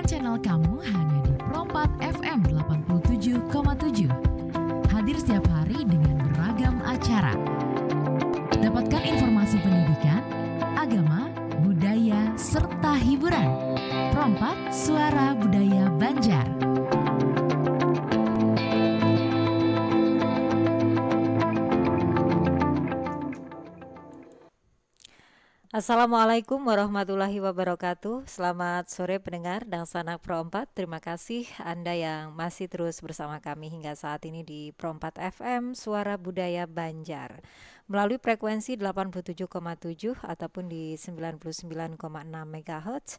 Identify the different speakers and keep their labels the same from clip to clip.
Speaker 1: Saksikan channel kamu hanya di Pro4 FM 87,7. Hadir setiap hari dengan beragam acara. Dapatkan informasi pendidikan, agama, budaya, serta hiburan. Pro4 Suara Budaya Banjar.
Speaker 2: Assalamualaikum warahmatullahi wabarakatuh. Selamat sore pendengar dan sanak Pro4. Terima kasih Anda yang masih terus bersama kami hingga saat ini di Pro4 FM Suara Budaya Banjar melalui frekuensi 87,7 ataupun di 99,6 MHz,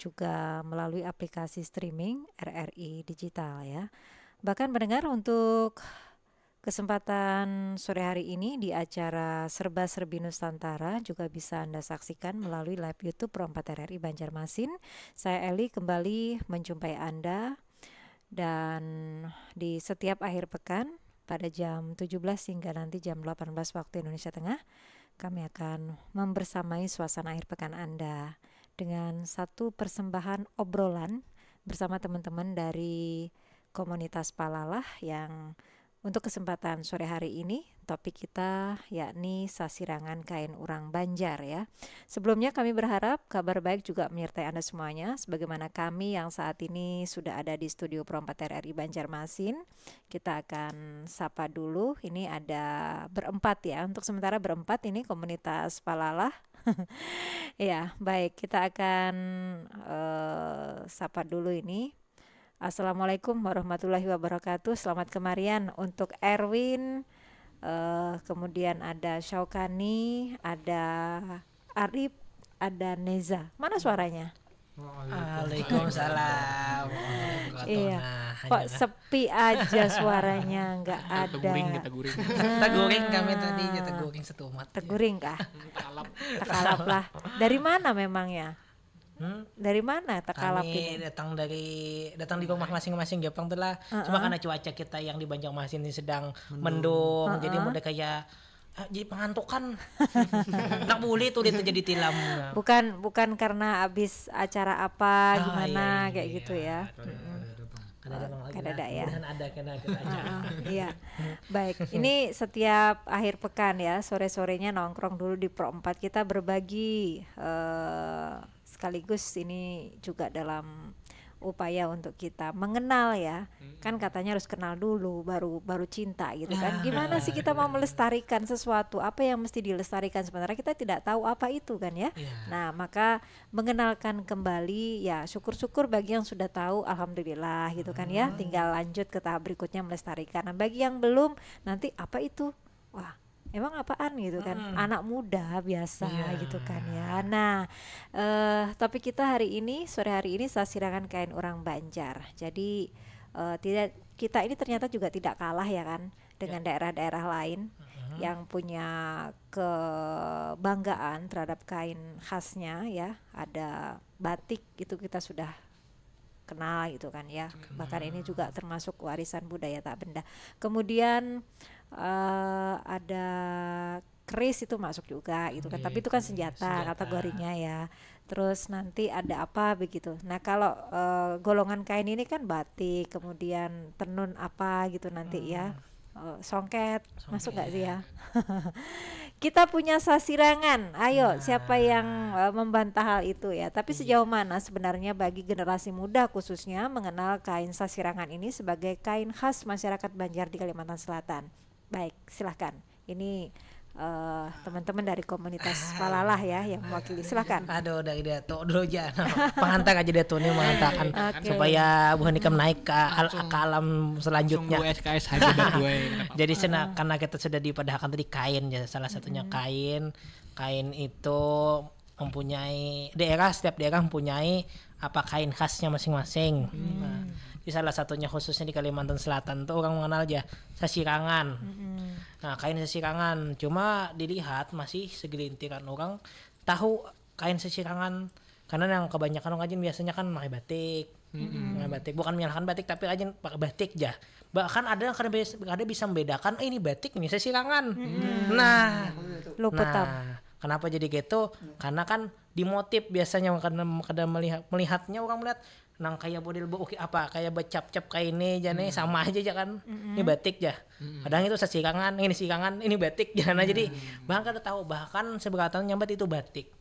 Speaker 2: juga melalui aplikasi streaming RRI Digital ya. Bahkan pendengar, untuk kesempatan sore hari ini di acara Serba-Serbi Nusantara juga bisa Anda saksikan melalui live YouTube Pro4 RRI Banjarmasin. Saya Eli kembali menjumpai Anda, dan di setiap akhir pekan pada jam 17 hingga nanti jam 18 waktu Indonesia Tengah, kami akan membersamai suasana akhir pekan Anda dengan satu persembahan obrolan bersama teman-teman dari komunitas Palalah yang untuk kesempatan sore hari ini, topik kita yakni sasirangan kain urang Banjar ya. Sebelumnya kami berharap kabar baik juga menyertai Anda semuanya, sebagaimana kami yang saat ini sudah ada di studio Pro4 RRI Banjarmasin. Kita akan sapa dulu, ini ada berempat ya, untuk sementara berempat ini komunitas Palalah. Ya, baik, kita akan sapa dulu ini. Assalamualaikum warahmatullahi wabarakatuh. Selamat kemarian untuk Erwin, kemudian ada Syaukani, ada Arif, ada Neza. Mana suaranya?
Speaker 3: Waalaikumsalam.
Speaker 2: Iya, kok sepi aja suaranya, nggak ada.
Speaker 3: Teguring kami tadi, teguring setumat.
Speaker 2: Teguring kah? Takalap lah. Dari mana memangnya? Dari mana takalap ini?
Speaker 3: Kami datang di rumah masing-masing Jepang telah. Cuma karena cuaca kita yang di Banjarmasin ini sedang mendung, jadi udah kayak jadi pengantukan. Tak boleh tuh dia jadi tilam.
Speaker 2: Bukan karena habis acara apa gimana
Speaker 3: iya,
Speaker 2: kayak gitu ya.
Speaker 3: Kadang-kadang
Speaker 2: ya.
Speaker 3: Ada acara.
Speaker 2: Iya. Baik, ini setiap akhir pekan ya, sore-sorenya nongkrong dulu di Pro4, kita berbagi sekaligus ini juga dalam upaya untuk kita mengenal ya. Kan katanya harus kenal dulu baru cinta gitu kan. Gimana sih kita mau melestarikan sesuatu, apa yang mesti dilestarikan sebenarnya kita tidak tahu apa itu kan ya. Nah, maka mengenalkan kembali ya, syukur-syukur bagi yang sudah tahu, alhamdulillah gitu kan ya. Tinggal lanjut ke tahap berikutnya melestarikan. Nah, bagi yang belum, nanti apa itu? Wah, emang apaan gitu kan, anak muda biasa gitu kan ya. Nah, topik kita hari ini, sore hari ini, sasirangan kain urang Banjar. Jadi kita ini ternyata juga tidak kalah ya kan dengan daerah-daerah lain yang punya kebanggaan terhadap kain khasnya ya. Ada batik, itu kita sudah kenal gitu kan ya. Bahkan ini juga termasuk warisan budaya tak benda. Kemudian ada keris, itu masuk juga gitu kan, tapi itu kan senjata kategorinya ya. Terus nanti ada apa begitu. Nah, kalau golongan kain ini kan batik, kemudian tenun apa gitu nanti ya. Songket masuk nggak sih ya? Kita punya sasirangan. Ayo, siapa yang membantah hal itu ya? Tapi sejauh mana sebenarnya bagi generasi muda khususnya mengenal kain sasirangan ini sebagai kain khas masyarakat Banjar di Kalimantan Selatan? Baik, silahkan. Ini teman-teman dari komunitas Palalah ya yang mewakili, silahkan.
Speaker 3: Aduh, dari Dato dulu aja. Pengantar aja Dato ini mengatakan supaya Bu Hanikam naik ke alam selanjutnya.
Speaker 4: SKS aja
Speaker 3: Jadi karena kita sudah dipadahkan tadi kain ya, salah satunya kain itu mempunyai setiap daerah mempunyai apa kain khasnya masing-masing. Di salah satunya khususnya di Kalimantan Selatan tuh orang mengenal aja sasirangan. Nah, kain sasirangan cuma dilihat masih segelintiran orang tahu kain sasirangan, karena yang kebanyakan orang Ajin biasanya kan pakai batik. Batik bukan menyalahkan batik, tapi Ajin pakai batik aja. Bahkan ada bisa membedakan ini batik, ini sasirangan. Nah, kenapa jadi gitu? Karena kan dimotif biasanya kadang melihatnya orang melihat nang kayak model oke apa kayak becap-cap kayak ini jane sama aja kan. Ini batik ya. Kadang itu sasirangan, ini sirangan, ini batik jana. Jadi bahkan kada tahu bahkan seberatan nyambat itu batik.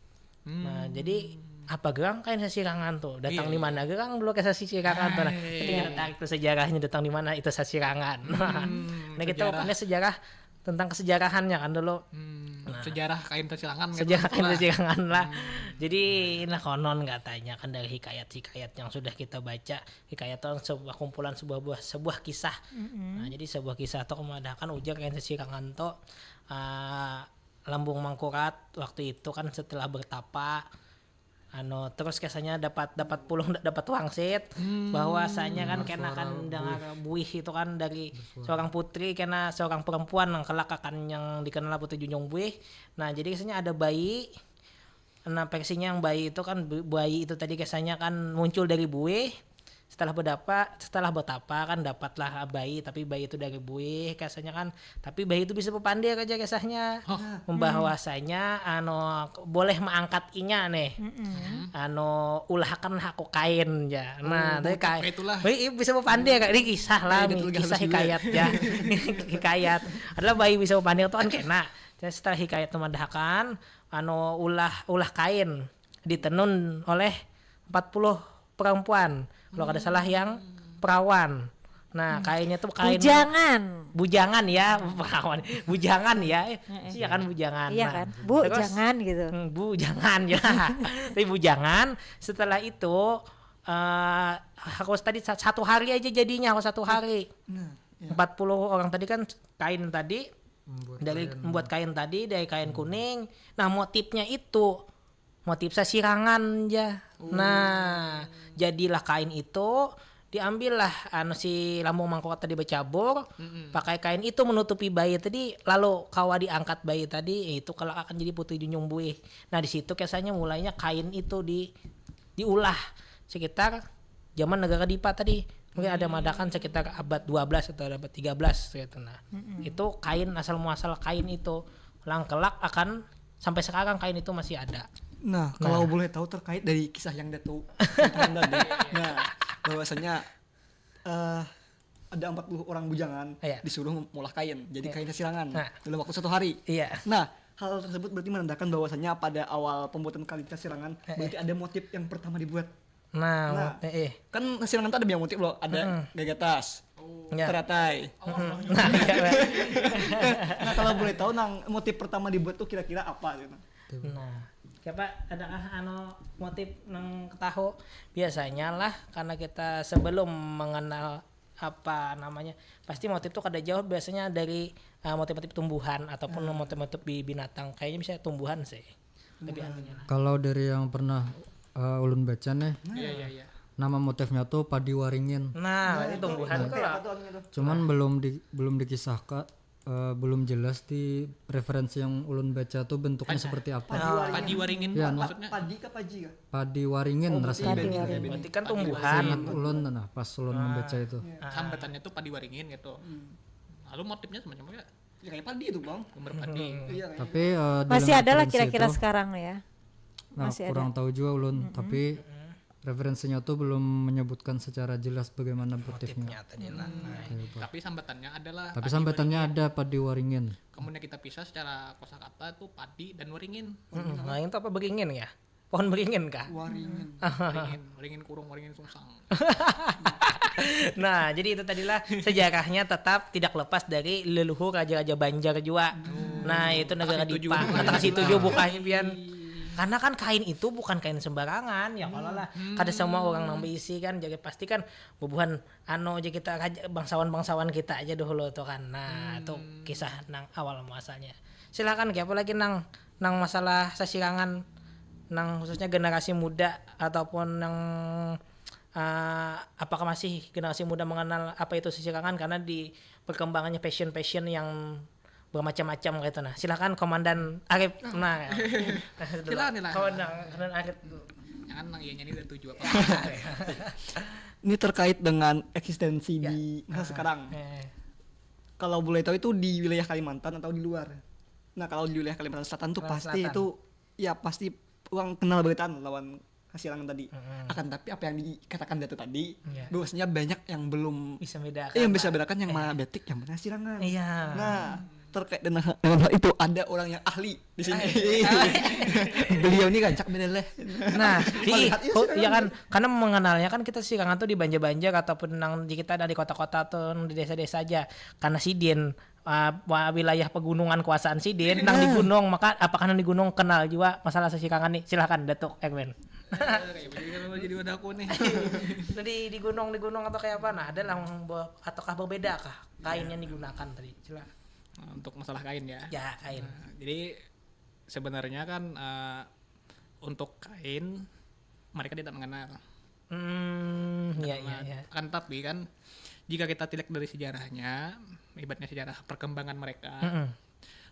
Speaker 3: Nah, jadi apa gerang kain sasirangan tuh datang di mana gerang dulu ke sasirangan tuh. Nah, jadi kita tarik tuh sejarahnya datang di mana itu sasirangan. Nah, kita punya sejarah tentang kesejarahannya kan dulu.
Speaker 4: Sejarah kain sasirangan gitu.
Speaker 3: Sejarah kain sasirangan lah. Jadi nah konon katanya kan dari hikayat-hikayat yang sudah kita baca, hikayat itu sebuah kumpulan sebuah kisah. Nah, jadi sebuah kisah tuh kemadahkan ujar kain sasirangan tuh Lambung Mangkurat waktu itu kan setelah bertapa terus kesannya dapat wangsit bahwasanya kan kena kan dengar buih itu kan dari seorang putri kena seorang perempuan yang kelak akan yang dikenal Putri Junjung Buih. Nah, jadi kesannya ada bayi. Nah, versinya yang bayi itu kan bayi itu tadi kesannya kan muncul dari buih. Setelah bertapa kan dapatlah bayi, tapi bayi itu dari buih kesahnya kan, tapi bayi itu bisa berpandai aja kesahnya. Membahwasanya boleh mengangkat inya nih. Ulahkan aku kain ya. Nah, tapi kain bayi bisa berpandai kayak ini kisah lah nih, kisah hikayat ya. Hikayat adalah bayi bisa berpandai itu kan kena. Jadi setelah hikayat memadahakan ulah kain ditenun oleh 40 perempuan. Kalau ada salah yang perawan. Nah, kainnya tuh kain bujangan ya, perawan. Bujangan ya. Iya kan bujangan.
Speaker 2: Iya kan. Bu, terus, jangan gitu.
Speaker 3: Bu, jangan ya. Tapi bujangan setelah itu aku tadi 1 hari aja jadinya, aku 1 hari. 40 orang tadi kan kain tadi membuat kain tadi dari kain kuning. Nah, motifnya itu motif sasirangan ya. Nah, jadilah kain itu diambillah si Lambung Mangkurat tadi bercabur, pakai kain itu menutupi bayi tadi, lalu kawa diangkat bayi tadi, itu kelak akan jadi Putri Junjung Buih. Nah, di situ kesannya mulainya kain itu diulah sekitar zaman negara Dipa tadi. Mungkin ada madakan sekitar abad 12 atau abad 13 gitu. Nah, itu kain asal muasal kain itu kelak akan sampai sekarang kain itu masih ada.
Speaker 5: Nah, kalau boleh tahu terkait dari kisah yang Dato ceritakan tadi. Nah, bahwasanya ada 40 orang bujangan disuruh mengolah kain jadi kain sasirangan dalam waktu 1 hari. Nah, hal tersebut berarti menandakan bahwasanya pada awal pembuatan kain sasirangan berarti ada motif yang pertama dibuat. Nah, kan sasirangan itu ada banyak motif loh, ada gagatas, teratai. Nah, kalau boleh tahu motif pertama dibuat tuh kira-kira apa gitu.
Speaker 3: Nah, siapa adakah motif nang tahu biasanya lah karena kita sebelum mengenal apa namanya pasti motif itu kada jauh biasanya dari motif-motif tumbuhan ataupun motif-motif binatang, kayaknya bisa tumbuhan sih lebih anunya lah.
Speaker 6: Kalau dari yang pernah ulun baca nih nama motifnya tuh padi waringin.
Speaker 3: Nah, itu tumbuhan kok lah.
Speaker 6: Cuman belum dikisahkan, belum jelas di referensi yang ulun baca tuh bentuknya seperti apa.
Speaker 4: Padi waringin
Speaker 6: ya,
Speaker 4: maksudnya?
Speaker 5: Padi ke paji kah?
Speaker 6: Padi waringin rasanya.
Speaker 3: Berarti kan tumbuhan.
Speaker 6: Ulun pas ulun membaca itu.
Speaker 4: Sambatannya tuh padi waringin gitu. Lalu motifnya semacam apa?
Speaker 5: Ya kayak padi itu, Bang.
Speaker 4: Gambar padi.
Speaker 6: Tapi
Speaker 2: masih ada lah kira-kira sekarang ya.
Speaker 6: Nah, kurang tahu juga ulun, tapi referensinya tuh belum menyebutkan secara jelas bagaimana motifnya.
Speaker 4: Tapi sambatannya adalah.
Speaker 6: Tapi sambatannya ada padi waringin.
Speaker 4: Kemudian kita pisah secara kosakata tuh padi dan waringin.
Speaker 3: Nah, itu apa beringin ya? Pohon beringin kah?
Speaker 4: Waringin kurung, waringin sungsang.
Speaker 3: Nah, jadi itu tadilah sejarahnya tetap tidak lepas dari leluhur raja-raja Banjar juga. Nah, itu negara Dipa. Kata situ juga bukannya pian. Karena kan kain itu bukan kain sembarangan ya kalau lah kada semua orang nang berisi kan, jadi pasti kan bubuhan aja kita bangsawan kita aja dulu tuh kan. Nah, itu kisah nang awal muasalnya. Silakan kayak apa lagi nang masalah sasirangan nang khususnya generasi muda ataupun nang apakah masih generasi muda mengenal apa itu sasirangan karena di perkembangannya fashion yang bermacam-macam gitu. Nah, silakan Komandan Arif. Nah,
Speaker 4: silakan
Speaker 3: Komandan Arif.
Speaker 4: Jangan nang iya nyanyi udah tujuh apa.
Speaker 5: Ini terkait dengan eksistensi di masa sekarang. Kalau boleh tahu itu di wilayah Kalimantan atau di luar? Nah, kalau di wilayah Kalimantan Selatan tuh pasti itu ya pasti uang kenal beritaan lawan kasirangan tadi. Akan tapi apa yang dikatakan Datu tadi, bahwasanya banyak yang belum
Speaker 3: Bisa bedakan.
Speaker 5: yang bisa bedakan yang mana betik, yang mana sirangan.
Speaker 3: Iya.
Speaker 5: Nah, terkait dengan hal itu ada orang yang ahli di sini. Beliau ini rancak bener.
Speaker 3: Nah,
Speaker 5: Melihat ya sirangan.
Speaker 3: iya kan, karena mengenalnya kan kita sirangan tuh di Banjar-Banjar ataupun di kita dari kota-kota atau di desa-desa aja. Karena Sidin wilayah pegunungan kuasaan Sidin nang di gunung, maka apakah nang di gunung kenal juga masalah sesirangan nih. Silakan Datuk Erwin.
Speaker 4: Jadi wadahku nih.
Speaker 3: Jadi di gunung atau kayak apa? Nah, ada ataukah berbeda kah kain yang digunakan tadi? Silakan.
Speaker 4: Nah, untuk masalah kain ya.
Speaker 3: Ya, kain.
Speaker 4: Nah, jadi sebenarnya kan untuk kain mereka tidak mengenal.
Speaker 3: Iya.
Speaker 4: Kan tapi kan jika kita tilik dari sejarahnya, ibaratnya sejarah perkembangan mereka,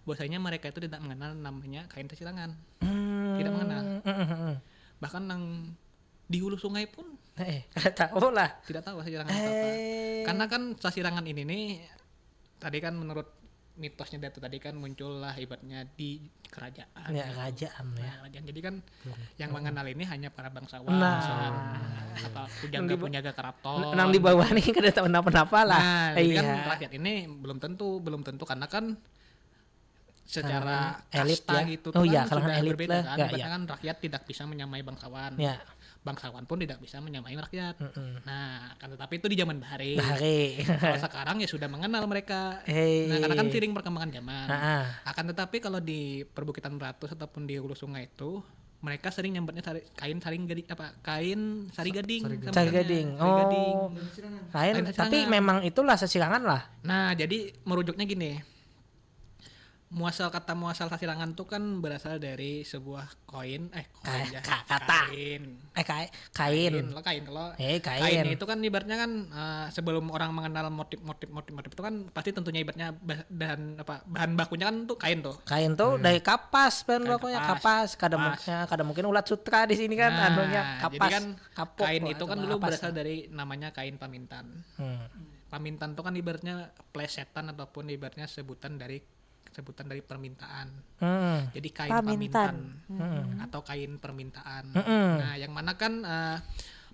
Speaker 4: bahwasanya mereka itu tidak mengenal namanya kain sesirangan. Tidak mengenal. Bahkan di hulu sungai pun
Speaker 3: Tahu lah.
Speaker 4: tidak tahu sesirangan itu apa. Karena kan sesirangan ini nih tadi kan menurut mitosnya Datu tadi kan muncullah ibaratnya di kerajaan.
Speaker 3: Ya, kerajaan ya.
Speaker 4: Nah, kerajaan. Jadi kan yang mengenal ini hanya para bangsawan, apa penjaga keraton.
Speaker 3: Nang di bawah nih kada tahu kenapa lah.
Speaker 4: Nah, jadi kan rakyat ini belum tentu karena kan secara
Speaker 3: elit
Speaker 4: kasta
Speaker 3: ya.
Speaker 4: gitu
Speaker 3: Oh
Speaker 4: kan
Speaker 3: iya,
Speaker 4: sudah
Speaker 3: kalangan elit
Speaker 4: berbeda
Speaker 3: lah.
Speaker 4: kan.
Speaker 3: Ya,
Speaker 4: Ibaratnya
Speaker 3: ya.
Speaker 4: kan rakyat tidak bisa menyamai bangsawan.
Speaker 3: Ya.
Speaker 4: Bangsawan pun tidak bisa menyamai rakyat. Nah, kan tetapi itu di zaman Bahari. Kalau sekarang ya sudah mengenal mereka. Nah, karena kan seiring perkembangan zaman. Akan tetapi kalau di perbukitan beratus ataupun di hulu sungai itu mereka sering nyambatnya kain sari gading.
Speaker 3: Sari gading. Oh. Kain, tapi memang itulah sesirangan lah.
Speaker 4: Nah, jadi merujuknya gini. Muasal sasirangan itu kan berasal dari sebuah kain. Kain. Kain itu kan ibaratnya kan sebelum orang mengenal motif itu kan pasti tentunya ibaratnya bahan bakunya kan tuh kain tuh.
Speaker 3: Kain tuh dari kapas bahan bakunya kapas. Kada mungkin ulat sutra di sini kan anunya kapas.
Speaker 4: Jadi kan
Speaker 3: kapok,
Speaker 4: kain itu kan dulu
Speaker 3: kapas.
Speaker 4: berasal dari namanya kain pamintan. Pamintan tuh kan ibaratnya plesetan ataupun ibaratnya sebutan dari permintaan. Jadi kain pamintan atau kain permintaan. Nah, yang mana kan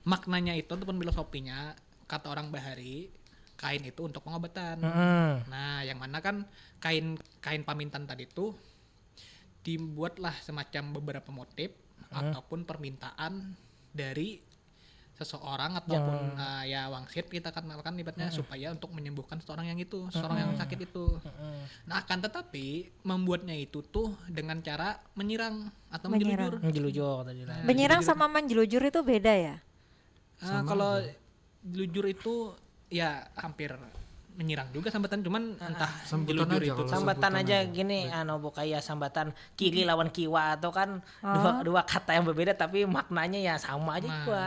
Speaker 4: maknanya itu ataupun filosofinya kata orang Bahari, kain itu untuk pengobatan. Nah, yang mana kan kain pamintan tadi itu dibuatlah semacam beberapa motif ataupun permintaan dari seseorang ataupun ya wangsit kita kenalkan ibaratnya supaya untuk menyembuhkan seseorang yang sakit itu. Nah, akan tetapi membuatnya itu tuh dengan cara menyirang atau menjelujur.
Speaker 3: Menjelujur tadi lah.
Speaker 2: Menyerang sama menjelujur itu beda ya?
Speaker 4: Kalau jelujur itu ya hampir menyerang juga sambatan, cuman entah jelujur
Speaker 6: aja
Speaker 4: itu
Speaker 6: kalau
Speaker 3: Sambatan aja gini kayak sambatan kiri lawan kiwa atau kan dua kata yang berbeda tapi maknanya ya sama aja juga.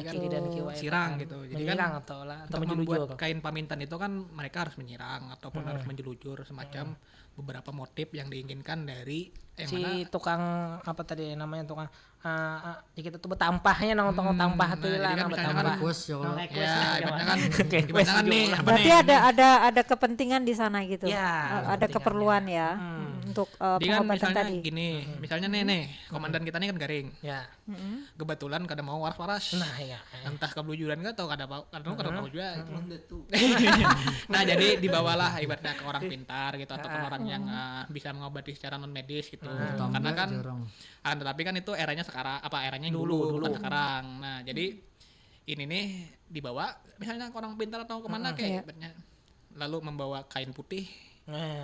Speaker 3: Kiri dan kiwa itu
Speaker 4: sirang
Speaker 3: kan
Speaker 4: gitu. Jadi
Speaker 3: menyerang
Speaker 4: kan
Speaker 3: atau
Speaker 4: untuk
Speaker 3: menjelujur.
Speaker 4: membuat kain pamintan itu kan mereka harus menyerang ataupun harus menjelujur semacam beberapa motif yang diinginkan dari
Speaker 3: tukang apa tadi namanya tukang kita tuh betampahnya nongtong tampah tuh lah
Speaker 4: jadi kan misalnya kan
Speaker 6: request ya kalau
Speaker 4: ibaratnya kan nih apa
Speaker 2: Berarti
Speaker 4: nih?
Speaker 2: ada kepentingan di sana gitu.
Speaker 3: Ya,
Speaker 2: Ada keperluan ya untuk
Speaker 4: Jadi kan
Speaker 2: pengobatan
Speaker 4: misalnya
Speaker 2: tadi.
Speaker 4: gini, misalnya nih komandan kita nih kan Garing.
Speaker 3: Ya.
Speaker 4: Kebetulan kada mau waras-waras.
Speaker 3: Nah, ya.
Speaker 4: Entah kebelujuran enggak atau kada mau juga. Nah, jadi dibawalah ibaratnya ke orang pintar gitu ataupun orang yang bisa mengobati secara non medis gitu. Karena kan tetapi kan itu eranya sekarang eranya yang dulu bukan sekarang. Nah, jadi ini nih dibawa misalnya ke orang pintar atau kemana kayak ibaratnya lalu membawa kain putih.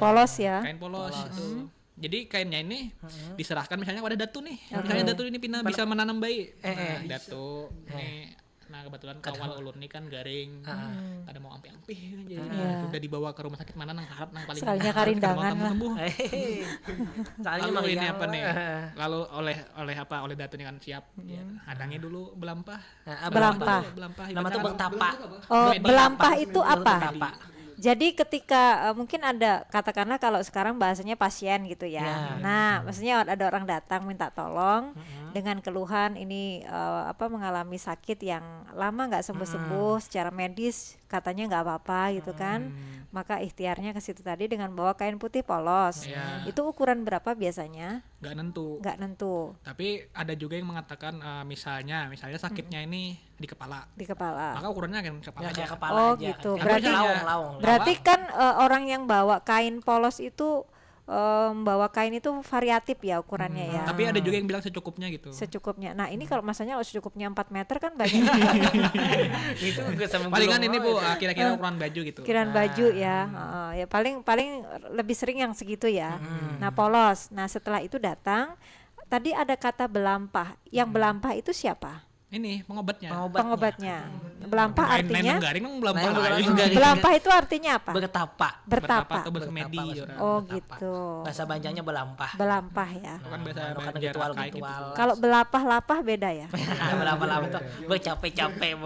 Speaker 2: Polos ya.
Speaker 4: Kain polos itu. Jadi kainnya ini diserahkan misalnya pada Datu nih. Misalnya Datu ini bisa menanam bayi. Nah, Datu nih. Nah, kebetulan kawan ulun nih kan Garing. Ada mau ampi-ampi jadi udah dibawa ke rumah sakit mana nang harap nang paling
Speaker 2: Sekalinya karindangan lah.
Speaker 4: Lalu ini apa nih? Lalu oleh Datu ini kan siap. Hadangi dulu belampah.
Speaker 2: Belampah.
Speaker 3: Nama tuh bertapa.
Speaker 2: Oh, belampah itu apa? Jadi ketika mungkin ada katakanlah kalau sekarang bahasanya pasien gitu ya. Nah, maksudnya ada orang datang minta tolong. dengan keluhan ini mengalami sakit yang lama nggak sembuh-sembuh, secara medis katanya nggak apa-apa gitu kan, maka ikhtiarnya ke situ tadi dengan bawa kain putih polos. Itu ukuran berapa biasanya?
Speaker 4: Nggak nentu. Tapi ada juga yang mengatakan misalnya sakitnya ini di kepala.
Speaker 2: Maka
Speaker 4: ukurannya kan kepala aja.
Speaker 2: Oh aja. Gitu. Berarti kan orang yang bawa kain polos itu bawa kain itu variatif ya ukurannya ya.
Speaker 4: Tapi ada juga yang bilang secukupnya gitu.
Speaker 2: Secukupnya. Nah ini kalau masanya secukupnya 4 meter kan banyak.
Speaker 3: Itu
Speaker 4: palingan ini Bu kira-kira ukuran baju gitu.
Speaker 2: Ukuran baju ya. Ya paling lebih sering yang segitu ya. Nah polos. Nah setelah itu datang, tadi ada kata belampah. Yang belampah itu siapa?
Speaker 4: Ini pengobatnya.
Speaker 2: Belampah artinya
Speaker 3: belampah
Speaker 2: itu artinya apa?
Speaker 3: Bertapa
Speaker 4: atau bersemedi.
Speaker 2: Oh gitu.
Speaker 3: Bahasa Banjarnya belampah
Speaker 2: ya.
Speaker 4: Bukan bahasa
Speaker 3: ritual.
Speaker 2: Kalau belapah-lapah beda ya.
Speaker 3: Belapah itu bercapek-capek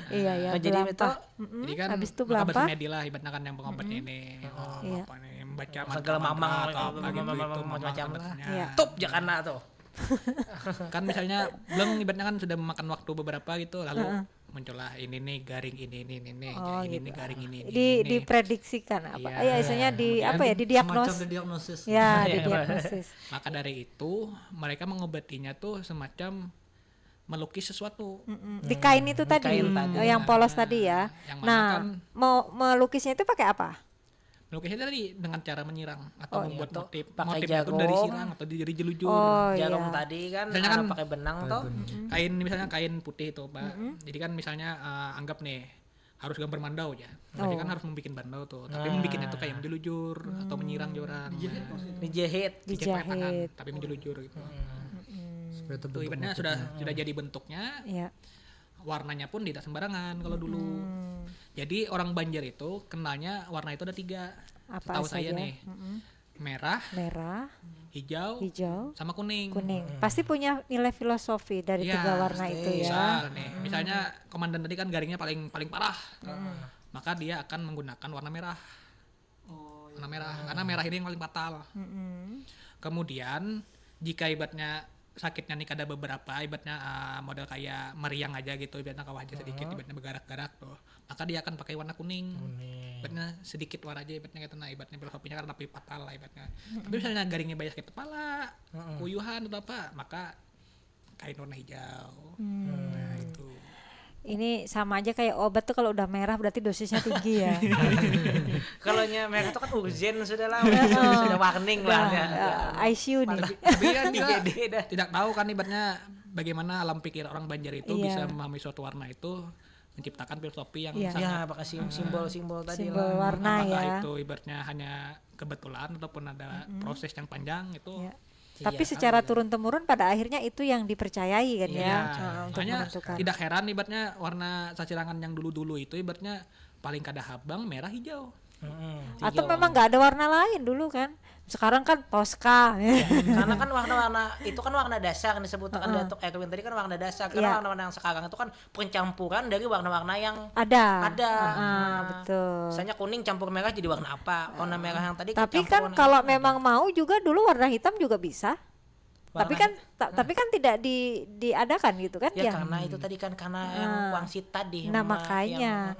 Speaker 2: Iya ya.
Speaker 4: Jadi itu
Speaker 2: jadi kan habis itu belapah
Speaker 4: bersemedi lah ibaratnya kan yang pengobatnya ini. Apa nih membaca
Speaker 3: segala mamang macam-macam. Tup jakana tuh.
Speaker 4: Kan misalnya belum ibaratnya kan sudah memakan waktu beberapa gitu lalu muncullah ini nih garing ini nih garing ini
Speaker 2: diprediksikan apa ya istilahnya didiagnosis ya didiagnosis.
Speaker 4: Maka dari itu mereka mengobatinya tuh semacam melukis sesuatu
Speaker 2: di kain itu tadi yang polos tadi ya. Nah mau melukisnya itu pakai apa?
Speaker 4: Melukisnya tadi dengan cara menyirang atau membuat motif
Speaker 3: jarum,
Speaker 4: itu dari sirang atau dari jelujur.
Speaker 3: Jarum tadi kan pakai benang toh.
Speaker 4: Kain misalnya kain putih itu Pak. Jadi kan misalnya anggap nih harus gambar mandau ya. Berarti kan harus membuat bandau tuh. Tapi membikinnya tuh kayak menjelujur atau menyirang joran.
Speaker 3: Dijahit
Speaker 4: tangan tapi menjelujur gitu. Itu ibaratnya sudah jadi bentuknya. Warnanya pun tidak sembarangan kalau dulu. Jadi orang Banjar itu kenalnya warna itu ada 3. Tahu saya nih. Merah, hijau, sama kuning.
Speaker 2: Pasti punya nilai filosofi dari 3 warna itu ya.
Speaker 4: Misalnya komandan tadi kan garingnya paling parah. Maka dia akan menggunakan warna merah. Karena merah ini yang paling fatal. Kemudian jika ibaratnya sakitnya nih ada beberapa ibaratnya model kayak meriang aja gitu ibaratnya ke wajah sedikit ibaratnya bergerak-gerak tuh maka dia akan pakai warna kuning. Ibaratnya sedikit warna aja ibaratnya ibaratnya filosofinya kan lebih fatal lah ibaratnya. Tapi misalnya garingnya banyak sakit kepala kuyuhan atau apa maka kain warna hijau. Nah itu
Speaker 2: ini sama aja kayak obat tuh kalau udah merah berarti dosisnya tinggi ya.
Speaker 3: Kalau merah itu kan urgen sudah lah, sudah warning lah ya.
Speaker 2: ICU nih.
Speaker 4: Tapi kan tidak tahu kan ibaratnya bagaimana alam pikir orang Banjar itu bisa memahami suatu warna itu menciptakan filosofi yang sangat
Speaker 3: pakai simbol-simbol tadi
Speaker 2: simbol warna
Speaker 4: apakah itu ibaratnya hanya kebetulan ataupun ada proses yang panjang itu.
Speaker 2: Tapi secara turun-temurun pada akhirnya itu yang dipercayai kan untuk
Speaker 4: makanya
Speaker 2: menentukan.
Speaker 4: Tidak heran ibaratnya warna sacirangan yang dulu-dulu itu ibaratnya paling kadahabang merah hijau.
Speaker 2: Atau memang nggak ada warna lain dulu kan? Sekarang kan Tosca.
Speaker 3: Karena kan warna-warna itu kan warna dasar yang disebutkan Datuk Erwin tadi kan warna dasar. Karena warna-warna yang sekarang itu kan pencampuran dari warna-warna yang
Speaker 2: ada.
Speaker 3: Betul. Misalnya kuning campur merah jadi warna apa? Warna merah yang tadi.
Speaker 2: Tapi kan kalau memang mau juga dulu warna hitam juga bisa. Tapi kan tidak diadakan gitu kan
Speaker 3: ya karena itu tadi kan karena yang wangsit tadi.
Speaker 2: Nah makanya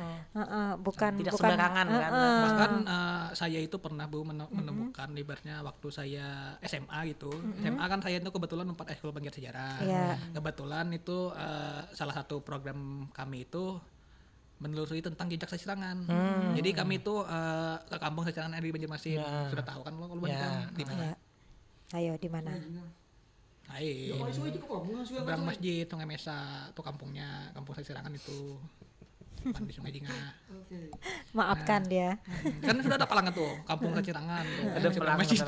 Speaker 2: bukan
Speaker 3: sembarangan kan.
Speaker 4: Bahkan saya itu pernah Bu menemukan ibaratnya waktu saya SMA gitu. SMA kan saya itu kebetulan 4 ekskul Banjar Sejarah. Kebetulan itu salah satu program kami itu menelusuri tentang jejak sacirangan. Jadi kami itu ke kampung sacirangan di Banjarmasin. Sudah tahu kan kalau Banjar di mana?
Speaker 2: Ayo di mana?
Speaker 4: Seberang masjid Sungai Mesa tuh kampungnya, kampung sacirangan itu di Sungai Jinga.
Speaker 2: Maafkan dia.
Speaker 4: Kan sudah ada palangan tuh kampung sacirangan tuh. Ada palangan masjid.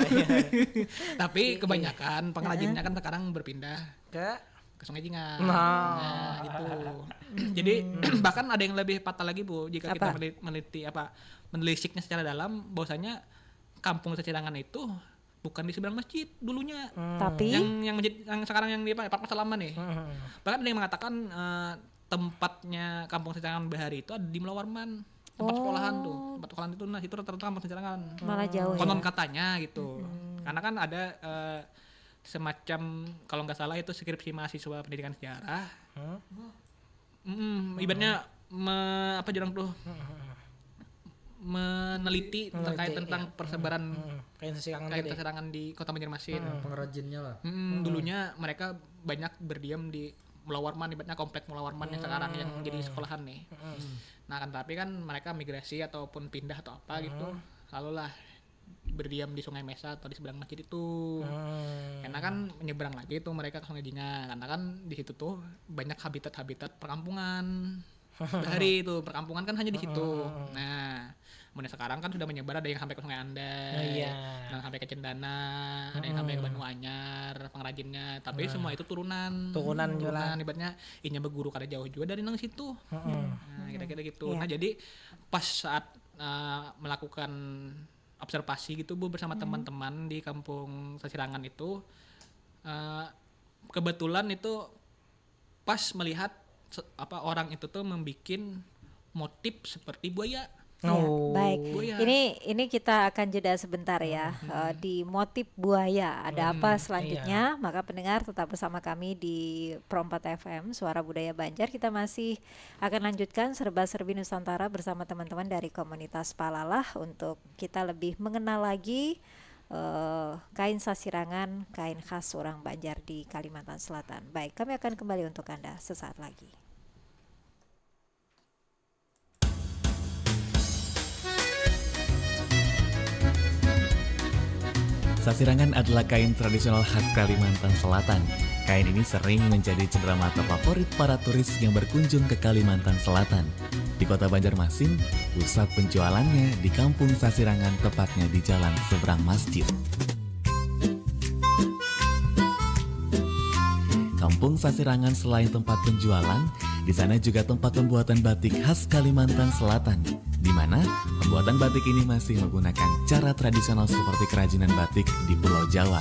Speaker 4: Tapi kebanyakan pengrajinnya kan sekarang berpindah ke Sungai Jinga. Nah, gitu. Jadi bahkan ada yang lebih fatal lagi Bu jika kita menelisiknya secara dalam bahwasanya kampung sacirangan itu bukan di seberang masjid dulunya.
Speaker 2: Tapi
Speaker 4: yang sekarang yang di Park Salaman nih. Bahkan ada yang mengatakan tempatnya kampung sacirangan Bahari itu ada di Melawarman. Tempat sekolahan tuh. Tempat sekolahan itu itu rata-rata kampung sacirangan.
Speaker 2: Malah jauh.
Speaker 4: Konon katanya gitu. Karena kan ada semacam kalau nggak salah itu skripsi mahasiswa pendidikan sejarah. Ibaratnya meneliti terkait tentang persebaran kain sasirangan di Kota Banjarmasin.
Speaker 6: Pengrajinnya lah.
Speaker 4: Dulunya mereka banyak berdiam di Mula Warman, ibaratnya komplek Mula Warman yang sekarang yang jadi sekolahan nih. Nah kan tapi kan mereka migrasi ataupun pindah atau apa gitu, lalulah berdiam di Sungai Mesa atau di seberang masjid itu. Karena kan menyeberang lagi tuh mereka ke Sungai Jinga, karena kan di situ tuh banyak habitat perkampungan. Dari itu perkampungan kan hanya di situ. Nah, kemudian sekarang kan sudah menyebar, ada yang sampai ke Sungai Andai, ada yang sampai ke Cendana, ada yang sampai ke Banu Anyar pengrajinnya. Tapi semua itu turunan ibaratnya inya berguru kada jauh juga dari nang situ. Nah, kira-kira gitu. Nah, jadi pas saat melakukan observasi gitu Bu bersama teman-teman di Kampung Sasirangan itu, kebetulan itu pas melihat orang itu tuh membikin motif seperti buaya.
Speaker 2: Baik. Buaya. Ini kita akan jeda sebentar ya di motif buaya. Ada apa selanjutnya? Maka pendengar tetap bersama kami di Pro 4 FM Suara Budaya Banjar. Kita masih akan lanjutkan serba-serbi Nusantara bersama teman-teman dari komunitas Palalah untuk kita lebih mengenal lagi kain sasirangan, kain khas orang Banjar di Kalimantan Selatan. Baik, kami akan kembali untuk Anda sesaat lagi.
Speaker 7: Sasirangan adalah kain tradisional khas Kalimantan Selatan. Kain ini sering menjadi cenderamata favorit para turis yang berkunjung ke Kalimantan Selatan. Di Kota Banjarmasin, pusat penjualannya di Kampung Sasirangan, tepatnya di Jalan Seberang Masjid. Kampung Sasirangan selain tempat penjualan, di sana juga tempat pembuatan batik khas Kalimantan Selatan, di mana pembuatan batik ini masih menggunakan cara tradisional seperti kerajinan batik di Pulau Jawa.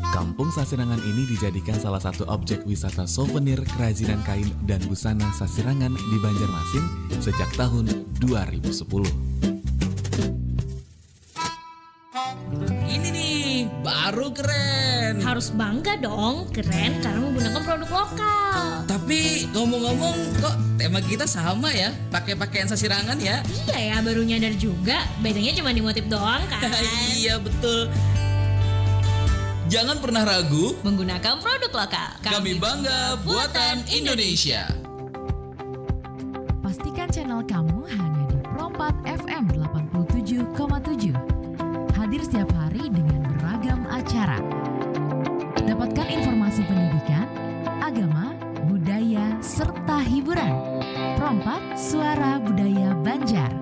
Speaker 7: Kampung Sasirangan ini dijadikan salah satu objek wisata souvenir kerajinan kain dan busana Sasirangan di Banjarmasin sejak tahun 2010.
Speaker 8: Ini nih, baru keren.
Speaker 9: Harus bangga dong, keren karena menggunakan produk lokal.
Speaker 8: Tapi ngomong-ngomong kok tema kita sama ya, pakai pakaian Sasirangan ya?
Speaker 9: Iya ya, baru nyadar juga, bedanya cuma di motif doang kan?
Speaker 8: Iya betul. Jangan pernah ragu
Speaker 9: menggunakan produk lokal.
Speaker 8: Kami bangga buatan Indonesia.
Speaker 1: Pastikan channel kamu hanya di Pro 4 FM 87,7. Hadir setiap hari dengan beragam acara. Dapatkan informasi pendidikan, agama, budaya, serta hiburan. Pro 4 Suara Budaya Banjar.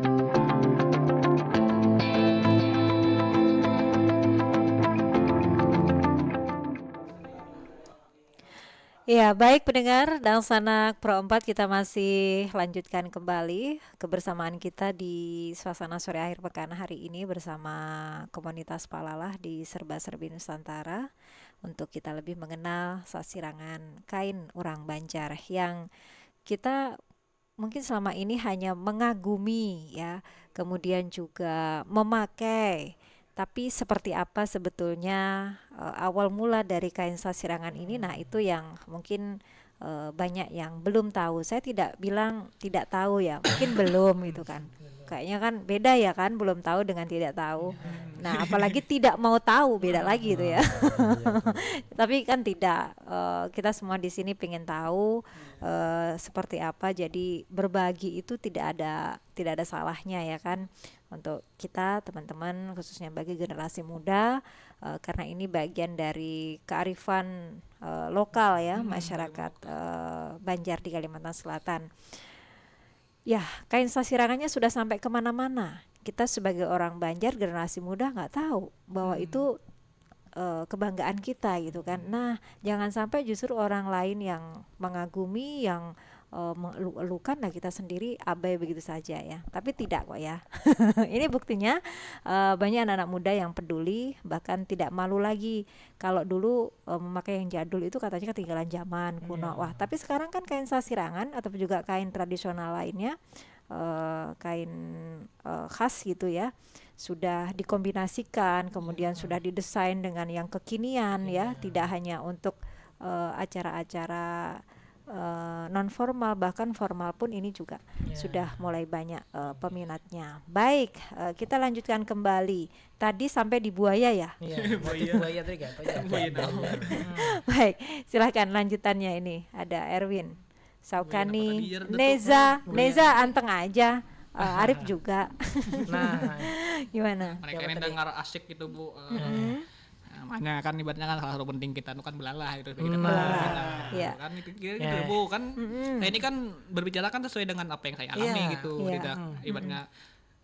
Speaker 2: Ya, baik pendengar dan sanak Pro 4, kita masih lanjutkan kembali kebersamaan kita di suasana sore akhir pekan hari ini bersama komunitas Palalah di Serba-Serbi Nusantara untuk kita lebih mengenal sasirangan kain orang Banjar yang kita mungkin selama ini hanya mengagumi ya, kemudian juga memakai. Tapi seperti apa sebetulnya awal mula dari kain sasirangan ini? Nah, itu yang mungkin banyak yang belum tahu. Saya tidak bilang tidak tahu ya, mungkin belum gitu kan. Kayaknya kan beda ya kan, belum tahu dengan tidak tahu. Nah, apalagi tidak mau tahu, beda lagi gitu ya. Tapi kan tidak, kita semua di sini pengen tahu seperti apa. Jadi berbagi itu tidak ada salahnya ya kan. Untuk kita teman-teman khususnya bagi generasi muda, karena ini bagian dari kearifan lokal ya masyarakat Banjar di Kalimantan Selatan. Ya, kain sasirangannya sudah sampai kemana-mana. Kita sebagai orang Banjar generasi muda nggak tahu bahwa itu kebanggaan kita gitu kan. Nah, jangan sampai justru orang lain yang mengagumi, yang mengeluhkan, nah kita sendiri abai begitu saja ya. Tapi tidak kok ya. Ini buktinya banyak anak-anak muda yang peduli, bahkan tidak malu lagi. Kalau dulu memakai yang jadul itu katanya ketinggalan zaman kuno. Wah, tapi sekarang kan kain sasirangan atau juga kain tradisional lainnya, kain khas gitu ya, sudah dikombinasikan, kemudian sudah didesain dengan yang kekinian ya, tidak hanya untuk acara-acara non formal, bahkan formal pun ini juga sudah mulai banyak peminatnya. Baik, kita lanjutkan kembali. Tadi sampai di buaya ya.
Speaker 3: Buaya tadi kan.
Speaker 2: Baik, silahkan lanjutannya ini. Ada Erwin, Saukani, Neza anteng aja. Arif juga.
Speaker 3: Nah,
Speaker 4: gimana? Mereka ini dengar asik gitu Bu. Makanya kan ibaratnya kan salah satu penting kita itu kan belalah gitu. Kan gitu Bu kan. Saya ini kan berbicara kan sesuai dengan apa yang saya alami gitu. Tidak ibaratnya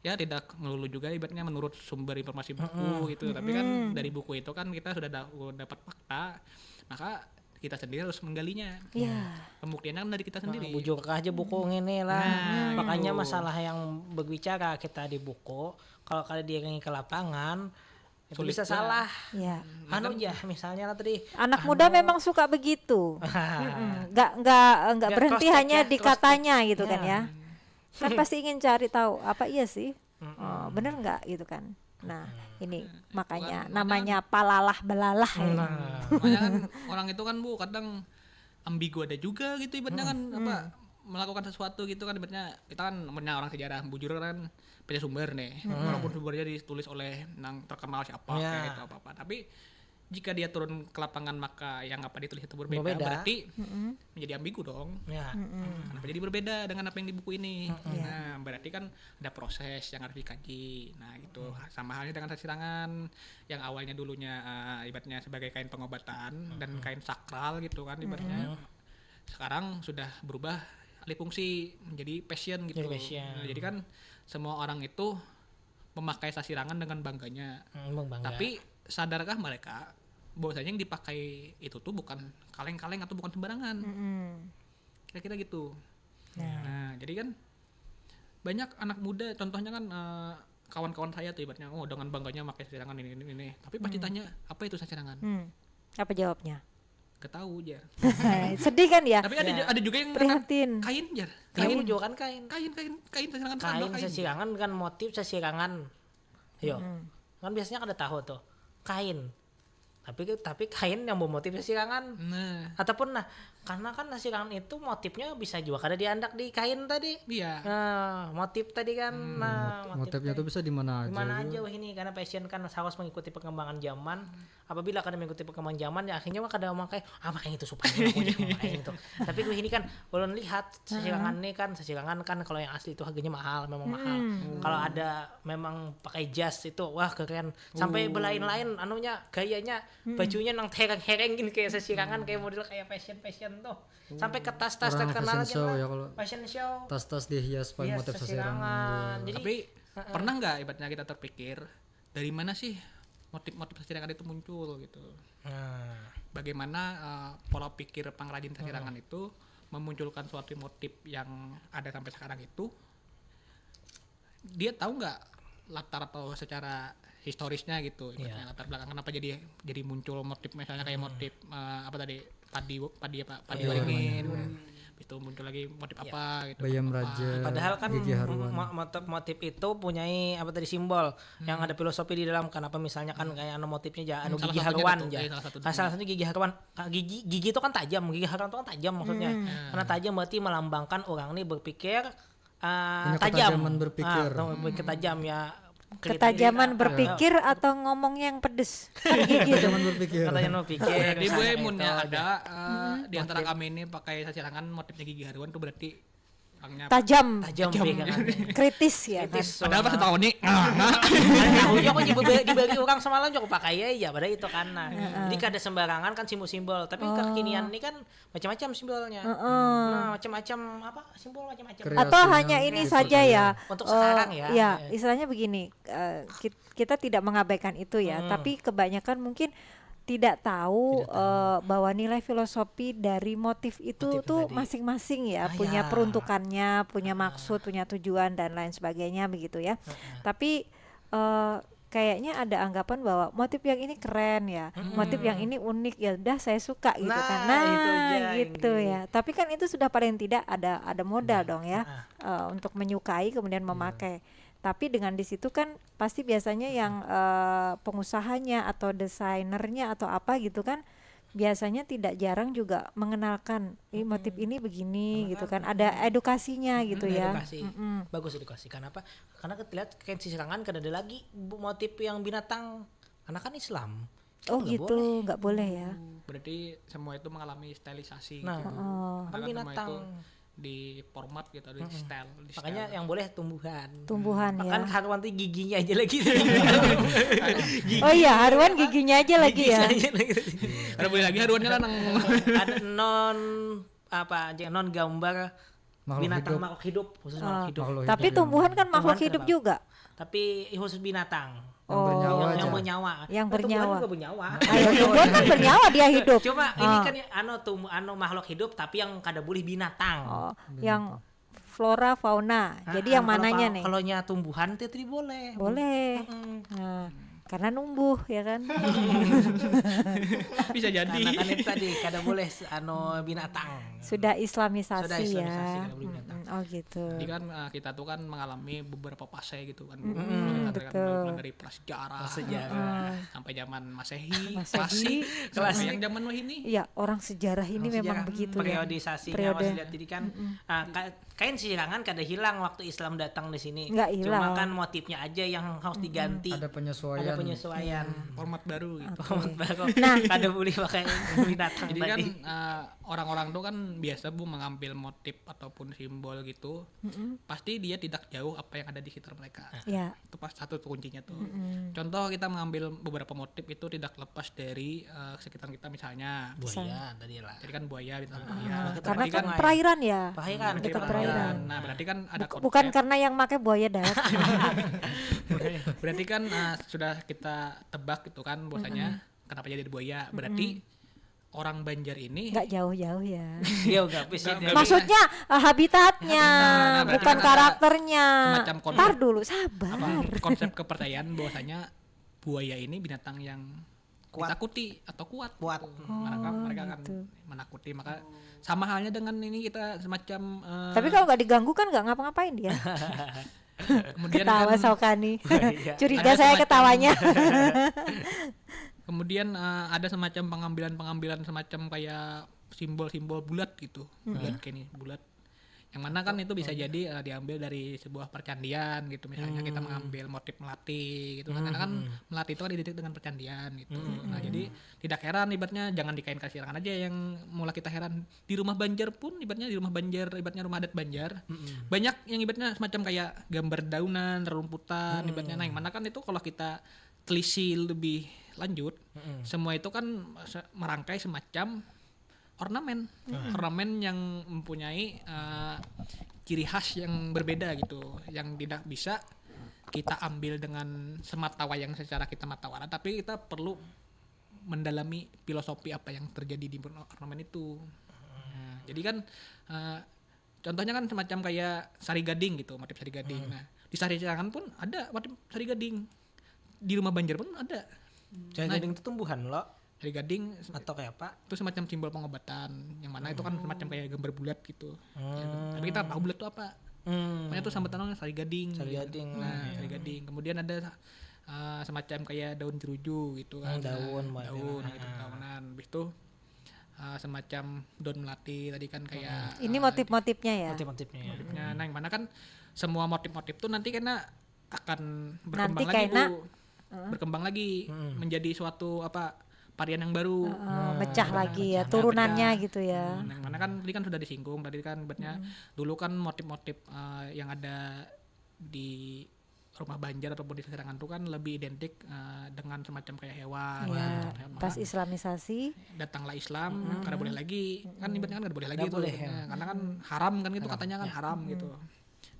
Speaker 4: ya tidak melulu juga ibaratnya menurut sumber informasi buku gitu. Tapi kan dari buku itu kan kita sudah dapat fakta. Maka kita sendiri harus menggalinya. Pembuktiannya kan dari kita sendiri.
Speaker 3: Bujuk aja buku ini lah. Makanya masalah yang berbicara kita di buku, kalau kalian dia ke lapangan itu bisa salah. Misalnya tadi
Speaker 2: anak muda memang suka begitu. Nggak berhenti hanya di katanya gitu kan ya. Kan pasti ingin cari tahu apa iya sih. Bener nggak gitu kan. Nah, ini makanya namanya palalah belalah ya.
Speaker 4: Makanya kan orang itu kan Bu kadang ambigu ada juga gitu ibaratnya kan melakukan sesuatu gitu kan ibaratnya kita kan orang sejarah bujur kan punya sumber nih. Walaupun sumbernya ditulis oleh yang terkenal siapa kayak gitu apa-apa. Tapi jika dia turun ke lapangan maka yang apa ditulis itu berbeda. Berarti menjadi ambigu dong. Kenapa jadi berbeda dengan apa yang di buku ini? Nah, berarti kan ada proses yang harus dikaji. Nah, itu sama halnya dengan sasirangan yang awalnya dulunya ibaratnya sebagai kain pengobatan dan kain sakral gitu kan ibaratnya. Sekarang sudah berubah alih fungsi menjadi passion gitu. Nah, jadi kan semua orang itu memakai sasirangan dengan bangganya. Tapi sadarkah mereka bahwasanya yang dipakai itu tuh bukan kaleng-kaleng atau bukan sembarangan. Kira-kira gitu. Nah, jadi kan banyak anak muda contohnya kan kawan-kawan saya tuh ibaratnya dengan bangganya pakai sasirangan ini. Tapi pasti tanya, apa itu sasirangan?
Speaker 2: Apa jawabnya?
Speaker 4: Gak tahu aja.
Speaker 2: Sedih kan ya?
Speaker 4: Tapi ada juga yang
Speaker 2: prihatin.
Speaker 4: Kain jar.
Speaker 3: Kain juga kan kain.
Speaker 4: Kain sasirangan.
Speaker 3: Kain sasirangan kan motif sasirangan. Kan biasanya ada tahu tuh. Kain. Tapi kain yang bermotif sasirangan. Ataupun karena kan sasirangan itu motifnya bisa juga kada diandak di kain tadi.
Speaker 4: Iya.
Speaker 3: Motif tadi kan.
Speaker 6: Motifnya tuh bisa di mana aja.
Speaker 3: Di mana aja ini karena passion kan harus mengikuti perkembangan zaman. Apabila kada mengikuti perkembangan zaman ya akhirnya kada memakai makanya itu supaya aku jadi memakai itu. Tapi gue ini kan ulun lihat sasirangan kan kalau yang asli itu harganya mahal, memang mahal. Kalau ada memang pakai jas itu wah keren. Sampai belain-lain gayanya bajunya nang hereng-hereng gini kayak sasirangan kayak model kayak fashion tuh. Sampai ke tas-tas terkenal aja lah. Fashion show.
Speaker 6: Tas-tas dihias pakai motif sasirangan.
Speaker 3: Jadi,
Speaker 4: tapi pernah nggak ibaratnya kita terpikir dari mana sih motif-motif sasirangan itu muncul gitu? Bagaimana pola pikir pengrajin sasirangan itu memunculkan suatu motif yang ada sampai sekarang itu? Dia tahu nggak latar atau secara historisnya gitu, latar belakang kenapa jadi muncul motif misalnya kayak motif padi waringin, itu muncul lagi motif apa gitu.
Speaker 6: Bayam Raja.
Speaker 3: Padahal kan motif itu punyai simbol yang ada filosofi di dalam. Kenapa misalnya kan kayak motifnya gigi haruan salah satu gigi haruan. Gigi itu kan tajam, gigi haruan itu kan tajam maksudnya. Karena tajam berarti melambangkan orang ini berpikir tajam. Tajam ya.
Speaker 2: Ketajaman berpikir atau ngomong yang pedes.
Speaker 6: Ketajaman berpikir.
Speaker 4: Jadi gue munnya ada di antara kami ini pakai sasirangan motifnya gigi haruan tuh berarti orangnya
Speaker 2: tajam. Kritis ya.
Speaker 4: Padahal pas tahu nih.
Speaker 3: Tahunya kok dibagi orang semalam juga pakai ya pada itu kan. Jadi kada sembarangan kan simbol-simbol, tapi kekinian ini kan macam-macam simbolnya. Macam-macam simbol macam-macam.
Speaker 2: Atau hanya ini saja ya.
Speaker 3: Untuk sekarang ya.
Speaker 2: Ya, istilahnya begini, kita tidak mengabaikan itu ya, tapi kebanyakan mungkin tidak tahu bahwa nilai filosofi dari motif itu tuh masing-masing ya, punya peruntukannya, punya maksud, punya tujuan dan lain sebagainya begitu ya. Tapi kayaknya ada anggapan bahwa motif yang ini keren ya, motif yang ini unik ya, udah saya suka gitu kan. Gitu ya. Tapi kan itu sudah paling tidak ada modal dong ya untuk menyukai kemudian memakai. Tapi dengan di situ kan pasti biasanya yang pengusahanya atau desainernya atau apa gitu kan biasanya tidak jarang juga mengenalkan motif ini begini gitu kan, ada edukasinya gitu ya.
Speaker 3: Edukasi. Bagus edukasi. Kenapa? Karena kita lihat kain sisirangan kan ada lagi motif yang binatang, karena kan Islam.
Speaker 2: Oh gitu, nggak boleh ya.
Speaker 4: Berarti semua itu mengalami stylisasi.
Speaker 3: Nah,
Speaker 4: gitu.
Speaker 3: kan binatang
Speaker 4: di format gitu, di style.
Speaker 3: Makanya yang boleh tumbuhan
Speaker 2: ya.
Speaker 3: Kan Harwan tuh giginya aja lagi.
Speaker 2: Oh iya, Harwan giginya aja lagi ya.
Speaker 4: Ada boleh lagi Harwannya lah
Speaker 3: ada non gambar binatang makhluk hidup, khusus makhluk hidup.
Speaker 2: Tapi tumbuhan kan makhluk hidup juga.
Speaker 3: Tapi khusus binatang.
Speaker 6: Yang
Speaker 3: bernyawa.
Speaker 2: Yang bernyawa.
Speaker 3: Juga bernyawa.
Speaker 2: Tumbuhan kan bernyawa, dia hidup.
Speaker 3: Cuma ini kan makhluk hidup tapi yang kada boleh binatang.
Speaker 2: Yang flora fauna. Jadi yang mananya nih?
Speaker 3: Kalau nya tumbuhan itu boleh.
Speaker 2: Boleh. Nah, karena numbuh ya kan.
Speaker 4: Bisa jadi.
Speaker 3: Karena kan itu tadi kada boleh binatang.
Speaker 2: Sudah islamisasi,
Speaker 3: kada boleh binatang.
Speaker 2: Oh gitu.
Speaker 4: Jadi kan kita tuh kan mengalami beberapa fase gitu kan.
Speaker 2: Betul.
Speaker 4: Dari prasejarah sampai zaman Masehi. Sampai yang zaman ini.
Speaker 2: Iya, orang sejarah ini memang begitu ya.
Speaker 3: Periodisasinya masih lihat. Jadi kan kain sisirangan kada hilang waktu Islam datang di sini.
Speaker 2: Nggak hilang.
Speaker 3: Cuma kan motifnya aja yang harus diganti.
Speaker 6: Ada penyesuaian.
Speaker 4: Format baru gitu.
Speaker 3: Format baru. Nah, kada boleh pakai binatang.
Speaker 4: Jadi kan orang-orang tuh kan biasa mengambil motif ataupun simbol gitu. Pasti dia tidak jauh apa yang ada di sekitar mereka.
Speaker 2: Ya.
Speaker 4: Itu pas satu kuncinya tuh. Contoh kita mengambil beberapa motif itu tidak lepas dari sekitar kita, misalnya
Speaker 3: buaya tadi lah.
Speaker 4: Jadi kan buaya
Speaker 2: Karena kan perairan ya.
Speaker 3: Dekat
Speaker 2: perairan.
Speaker 4: Nah, berarti kan ada konsep.
Speaker 2: Bukan karena yang pakai buaya darat.
Speaker 4: Berarti kan sudah kita tebak gitu kan bahwasanya kenapa jadi buaya. Berarti orang Banjar ini
Speaker 2: nggak jauh-jauh ya.
Speaker 3: Iya enggak
Speaker 2: Maksudnya habitatnya, bukan karakternya.
Speaker 4: Semacam konsep.
Speaker 2: Ntar dulu, sabar.
Speaker 4: Konsep kepercayaan bahwasanya buaya ini binatang yang ditakuti atau kuat. Mereka akan menakuti, maka sama halnya dengan ini kita semacam.
Speaker 2: Tapi kalau nggak diganggu kan nggak ngapa-ngapain dia.
Speaker 4: Kemudian
Speaker 2: ketawa
Speaker 4: kan,
Speaker 2: Saukani. Curiga saya ketawanya.
Speaker 4: Kemudian ada semacam pengambilan semacam kayak simbol-simbol bulat gitu. Bulat kayak ini, bulat. Yang mana kan itu bisa jadi diambil dari sebuah percandian gitu. Misalnya kita mengambil motif melati gitu kan. Karena kan melati itu kan identik dengan percandian gitu. Nah, jadi tidak heran ibaratnya jangan di kain kasirangan aja yang mulai kita heran. Di rumah Banjar pun ibaratnya ibaratnya rumah adat Banjar. Banyak yang ibaratnya semacam kayak gambar daunan, rerumputan ibaratnya. Nah, yang mana kan itu kalau kita telisik lebih lanjut, semua itu kan merangkai semacam ornamen yang mempunyai ciri khas yang berbeda gitu, yang tidak bisa kita ambil dengan semata wayang secara kita mata wara, tapi kita perlu mendalami filosofi apa yang terjadi di ornamen itu. Nah, jadi kan contohnya kan semacam kayak sari gading gitu, motif sari gading. Nah, di Sari Cirangan pun ada motif sari gading, di rumah Banjar pun ada.
Speaker 3: Sari gading itu tumbuhan loh.
Speaker 4: Sari gading
Speaker 3: atau kayak apa?
Speaker 4: Itu semacam simbol pengobatan, yang mana itu kan semacam kayak gambar bulat gitu. Tapi kita tahu bulat itu apa. Makanya itu sambutannya sari gading.
Speaker 3: Sari gading.
Speaker 4: Nah, sari gading. Kemudian ada semacam kayak daun jeruju gitu kan.
Speaker 3: Daun
Speaker 4: gitu, daunan. Habis itu semacam daun melati tadi kan kayak.
Speaker 2: Ini motif-motifnya ya.
Speaker 4: Motifnya. Nah, yang mana kan semua motif-motif tuh nanti kena akan berkembang
Speaker 2: nanti
Speaker 4: lagi berkembang lagi menjadi suatu varian yang baru,
Speaker 2: pecah lagi ya, turunannya gitu ya.
Speaker 4: Yang mana kan tadi kan sudah disinggung tadi kan dulu kan motif-motif yang ada di rumah Banjar ataupun di Serangan itu kan lebih identik dengan semacam kayak hewan.
Speaker 2: Ya, pas islamisasi
Speaker 4: datanglah Islam, kada boleh lagi kan ibaratnya kan kada boleh lagi itu karena kan haram kan gitu katanya kan haram gitu.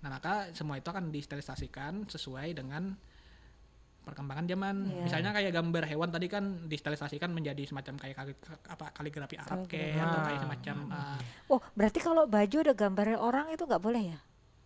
Speaker 4: Nah, maka semua itu akan disterilisasikan sesuai dengan perkembangan zaman. Misalnya kayak gambar hewan tadi kan disterilisasikan menjadi semacam kayak kaligrafi Arab atau kayak semacam
Speaker 2: oh, berarti kalau baju ada gambarnya orang itu nggak boleh ya?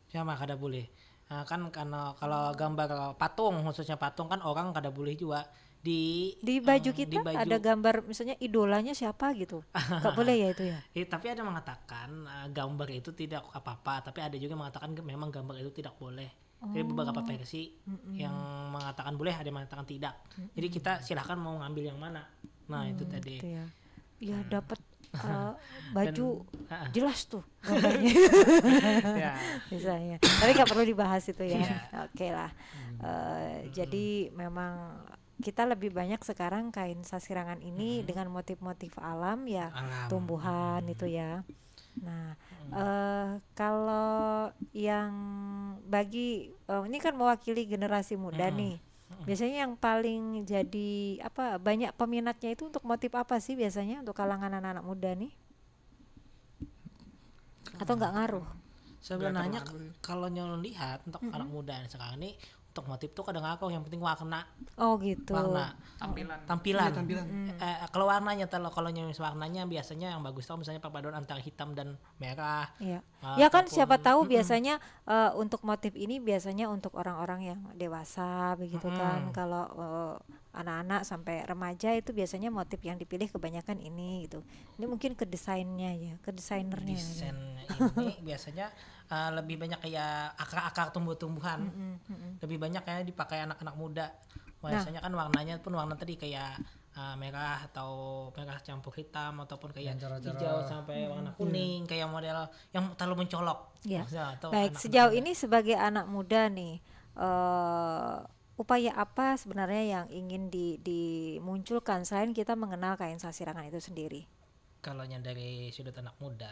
Speaker 3: Sama kada boleh. Nah, kan karena kalau gambar patung, khususnya patung kan orang kada boleh juga di
Speaker 2: baju kita ada gambar misalnya idolanya siapa gitu. Nggak boleh ya itu ya?
Speaker 3: Tapi ada mengatakan gambar itu tidak apa-apa, tapi ada juga mengatakan memang gambar itu tidak boleh. Jadi beberapa versi yang mengatakan boleh, ada yang mengatakan tidak. Jadi kita silahkan mau ngambil yang mana. Nah itu tadi.
Speaker 2: Gitu ya. Ya dapat baju jelas tuh gambarnya.
Speaker 3: Ya.
Speaker 2: Misalnya. Tapi nggak perlu dibahas itu ya. Oke lah. Jadi memang kita lebih banyak sekarang kain sasirangan ini dengan motif-motif alam ya, tumbuhan itu ya. Nah, kalau yang bagi ini kan mewakili generasi muda nih. Biasanya yang paling jadi banyak peminatnya itu untuk motif apa sih biasanya untuk kalangan anak-anak muda nih? Atau nggak ngaruh?
Speaker 3: Sebenarnya kalau nyolong lihat untuk anak muda sekarang ini untuk motif tuh kadang ngaruh, yang penting warna.
Speaker 2: Oh gitu.
Speaker 3: Warna, tampilan. Kalau warnanya kalau warnanya biasanya yang bagus tuh misalnya perpaduan antara hitam dan merah.
Speaker 2: Iya. Ya kan siapa tahu biasanya untuk motif ini biasanya untuk orang-orang yang dewasa begitu kan. Kalau anak-anak sampai remaja itu biasanya motif yang dipilih kebanyakan ini gitu. Ini mungkin ke desainnya ya, ke desainernya.
Speaker 3: Desain ini biasanya lebih banyak kayak akar-akar tumbuh-tumbuhan. Lebih banyak kayak dipakai anak-anak muda. Biasanya kan warnanya pun warna tadi kayak merah atau merah campur hitam ataupun kayak hijau sampai warna kuning, kayak model yang terlalu mencolok.
Speaker 2: Ya. Baik, sejauh ini sebagai anak muda nih, upaya apa sebenarnya yang ingin dimunculkan selain kita mengenal kain sasirangan itu sendiri?
Speaker 3: Kalau yang dari sudut anak muda,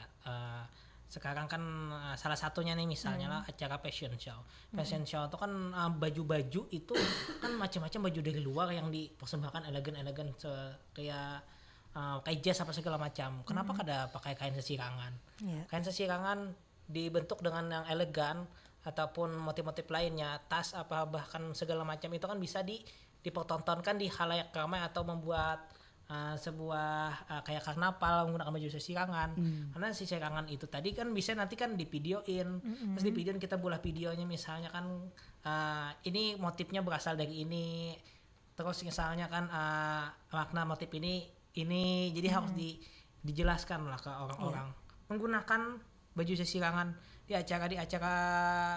Speaker 3: sekarang kan salah satunya nih misalnya lah acara fashion show. Fashion show itu kan baju-baju itu kan macam-macam baju dari luar yang dipersembahkan elegan-elegan kayak jazz apa segala macam. Kenapa kada pakai kain sasirangan? Kain sasirangan dibentuk dengan yang elegan ataupun motif-motif lainnya, tas apa bahkan segala macam itu kan bisa dipertontonkan di khalayak ramai atau membuat sebuah kayak karnaval menggunakan baju sasirangan. Karena sasirangan itu tadi kan bisa nanti kan divideoin, terus di videoin kita bulah videonya misalnya kan ini motifnya berasal dari ini, terus misalnya kan makna motif ini jadi harus dijelaskan lah ke orang-orang menggunakan baju sasirangan di acara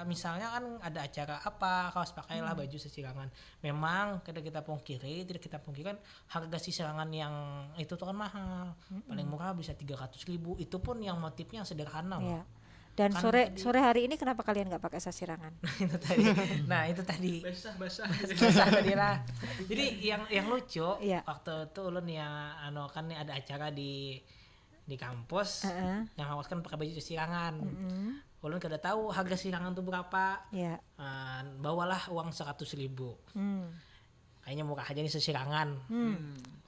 Speaker 3: misalnya kan ada acara apa harus pakailah baju sasirangan. Memang tidak kita pungkiri kan harga sasirangan yang itu tuh kan mahal. Paling murah bisa 300.000, itu pun yang motifnya sederhana.
Speaker 2: Dan kan sore hari ini kenapa kalian nggak pakai sasirangan?
Speaker 3: itu tadi basah tadi lah. Jadi yang lucu waktu itu ulun ya kan ada acara di kampus yang harus kan pakai baju sasirangan. Ulun kada tahu harga sasirangan tuh berapa. Bawalah uang 100.000. Kayaknya murah aja nih sasirangan.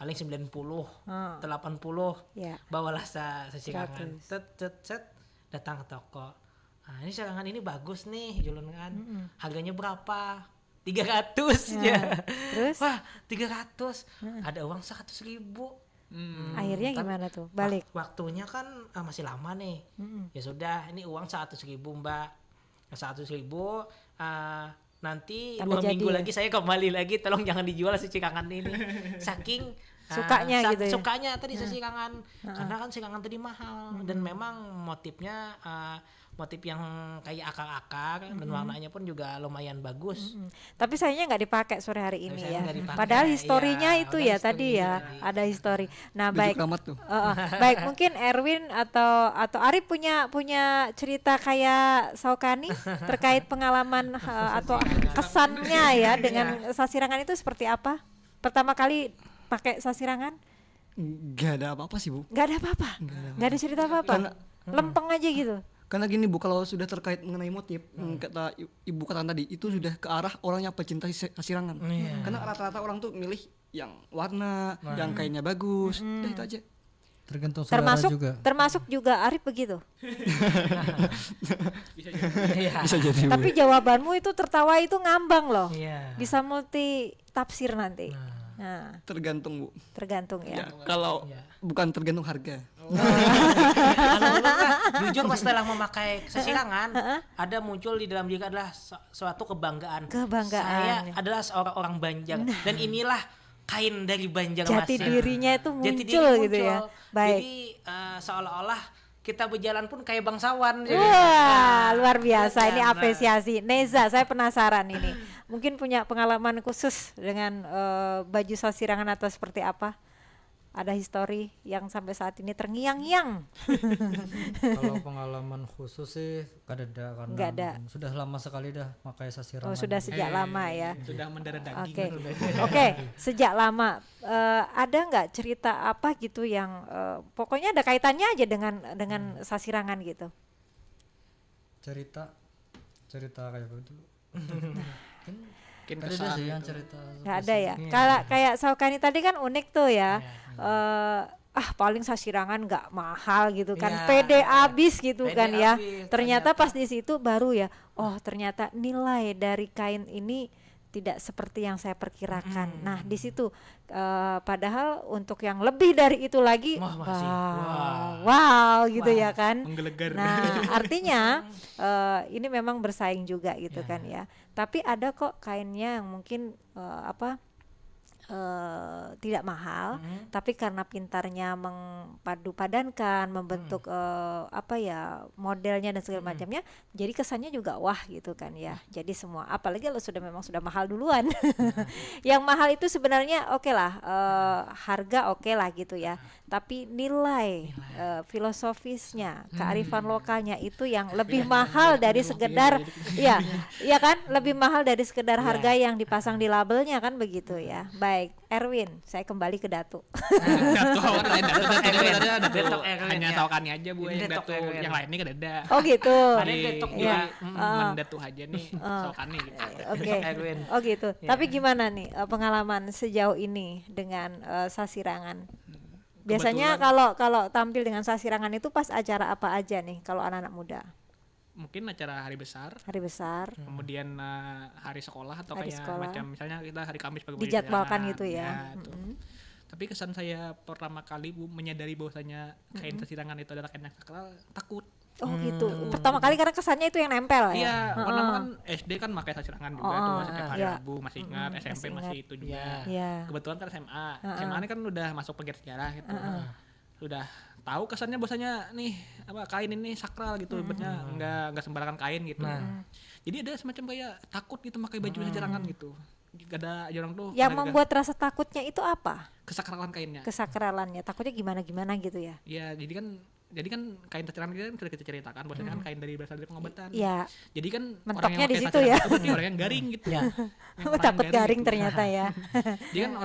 Speaker 3: Paling 90, 80. Bawalah sasirangan. Set datang ke toko. Ini sasirangan ini bagus nih, ulun kan. Harganya berapa? 300 ya.
Speaker 2: Terus?
Speaker 3: Wah, 300. Ada uang 100.000.
Speaker 2: Akhirnya gimana tuh? Balik.
Speaker 3: Waktunya kan masih lama nih. Ya sudah, ini uang 100.000 Mbak. 100.000 nanti 2 minggu lagi saya kembali lagi, tolong jangan dijual sasirangan ini. Saking
Speaker 2: sukanya gitu ya.
Speaker 3: Sukanya tadi sasirangan. Karena kan sasirangan tadi mahal dan memang motifnya motif yang kayak akar-akar dan warnanya pun juga lumayan bagus.
Speaker 2: Tapi sayangnya nggak dipakai sore hari ini ya. Padahal historinya itu ya tadi ya, ada histori. Nah, baik. Baik, mungkin Erwin atau Arif punya cerita kayak Saukani terkait pengalaman atau kesannya ya dengan sasirangan itu seperti apa? Pertama kali pakai sasirangan?
Speaker 5: Gak ada apa-apa sih, Bu.
Speaker 2: Gak ada apa-apa? Gak ada cerita apa-apa? Lempeng aja gitu?
Speaker 5: Karena gini, Bu, kalau sudah terkait mengenai motif, kata ibu katakan tadi, itu sudah ke arah orang yang pecinta sasirangan. Karena rata-rata orang tuh milih yang warna, yang kainnya bagus, udah itu aja.
Speaker 6: Tergantung selera juga.
Speaker 2: Termasuk juga Arif begitu.
Speaker 5: Bisa jadi.
Speaker 2: Tapi jawabanmu itu tertawa itu ngambang loh. Bisa multi tafsir nanti. Nah,
Speaker 5: tergantung, Bu.
Speaker 2: Tergantung ya.
Speaker 5: Kalau bukan tergantung harga.
Speaker 3: Jujur pas setelah memakai sasirangan ada muncul di dalam diri adalah suatu kebanggaan. Saya adalah seorang orang Banjar dan inilah kain dari Banjarmasin.
Speaker 2: Jati dirinya itu muncul gitu ya. Baik.
Speaker 3: Jadi seolah-olah kita berjalan pun kayak bangsawan.
Speaker 2: Wah, luar biasa. Ini apresiasi. Neza, saya penasaran ini. Mungkin punya pengalaman khusus dengan baju sasirangan atau seperti apa? Ada histori yang sampai saat ini terngiang-ngiang?
Speaker 6: Kalau pengalaman khusus sih gak ada karena sudah lama sekali dah pakai sasirangan.
Speaker 2: Oh, sudah sejak lama ya.
Speaker 4: Sudah mendarah daging.
Speaker 2: Oke, sejak lama. Ada nggak cerita apa gitu yang pokoknya ada kaitannya aja dengan sasirangan gitu?
Speaker 6: Cerita kayak gitu.
Speaker 4: Mungkin
Speaker 6: ada
Speaker 4: kesan
Speaker 6: sih yang
Speaker 4: gitu.
Speaker 6: cerita.
Speaker 2: Nggak ada ya. Kayak Saukani tadi kan unik tuh ya. Paling sasirangan nggak mahal gitu kan, pede abis gitu kan ya. Ternyata pas di situ baru ya, oh ternyata nilai dari kain ini tidak seperti yang saya perkirakan. Nah di situ padahal untuk yang lebih dari itu lagi, wow gitu ya kan.
Speaker 4: Menggelegar.
Speaker 2: Nah artinya ini memang bersaing juga gitu kan ya. Tapi ada kok kainnya yang mungkin tidak mahal, tapi karena pintarnya mempadu-padankan, membentuk modelnya dan segala macamnya, jadi kesannya juga wah gitu kan ya. Jadi semua, apalagi kalau memang sudah mahal duluan. Yang mahal itu sebenarnya oke lah, harga oke lah gitu ya. Tapi nilai filosofisnya, kearifan lokalnya itu yang lebih mahal dari sekedar, ya kan, lebih mahal dari sekedar harga yang dipasang di labelnya kan begitu ya. Baik, Erwin, saya kembali ke Datu.
Speaker 4: Datu hanya Saukani aja Bu yang Datu, yang lainnya kan ada.
Speaker 2: Oh gitu.
Speaker 4: Ada Detok juga, mendatu aja nih Saukani gitu.
Speaker 2: Oke. Oh gitu. Tapi gimana nih pengalaman sejauh ini dengan sasirangan? Biasanya kalau tampil dengan sasirangan itu pas acara apa aja nih kalau anak-anak muda?
Speaker 4: Mungkin acara hari besar, kemudian hari sekolah atau kayak macam misalnya kita hari Kamis pagi
Speaker 2: dijadwalkan gitu ya.
Speaker 4: Tapi kesan saya pertama kali Bu menyadari bahwasanya kain sasirangan itu adalah kain yang sakral, takut.
Speaker 2: Oh gitu. Pertama kali karena kesannya itu yang nempel ya.
Speaker 4: Iya, pertama kan SD kan pakai sasirangan juga tuh setiap hari Rabu, masih ingat, SMP masih itu juga. Kebetulan kan SMA ini kan udah masuk pegiat sejarah gitu. Sudah tahu kesannya bahwasanya nih kain ini sakral gitu, ibaratnya enggak sembarangan kain gitu. Jadi ada semacam kayak takut gitu pakai baju sasirangan gitu. Gak ada orang tuh.
Speaker 2: Yang membuat rasa takutnya itu apa?
Speaker 4: Kesakralan kainnya.
Speaker 2: Kesakralannya, takutnya gimana gitu ya?
Speaker 4: Iya, jadi kan kain sasirangan kita kan sudah kita ceritakan bahwasanya kan kain berasal dari pengobatan.
Speaker 2: Iya.
Speaker 4: Jadi kan
Speaker 2: mentoknya di situ ya.
Speaker 4: Orang yang garing gitu.
Speaker 2: Takut garing ternyata ya.
Speaker 4: Jadi kan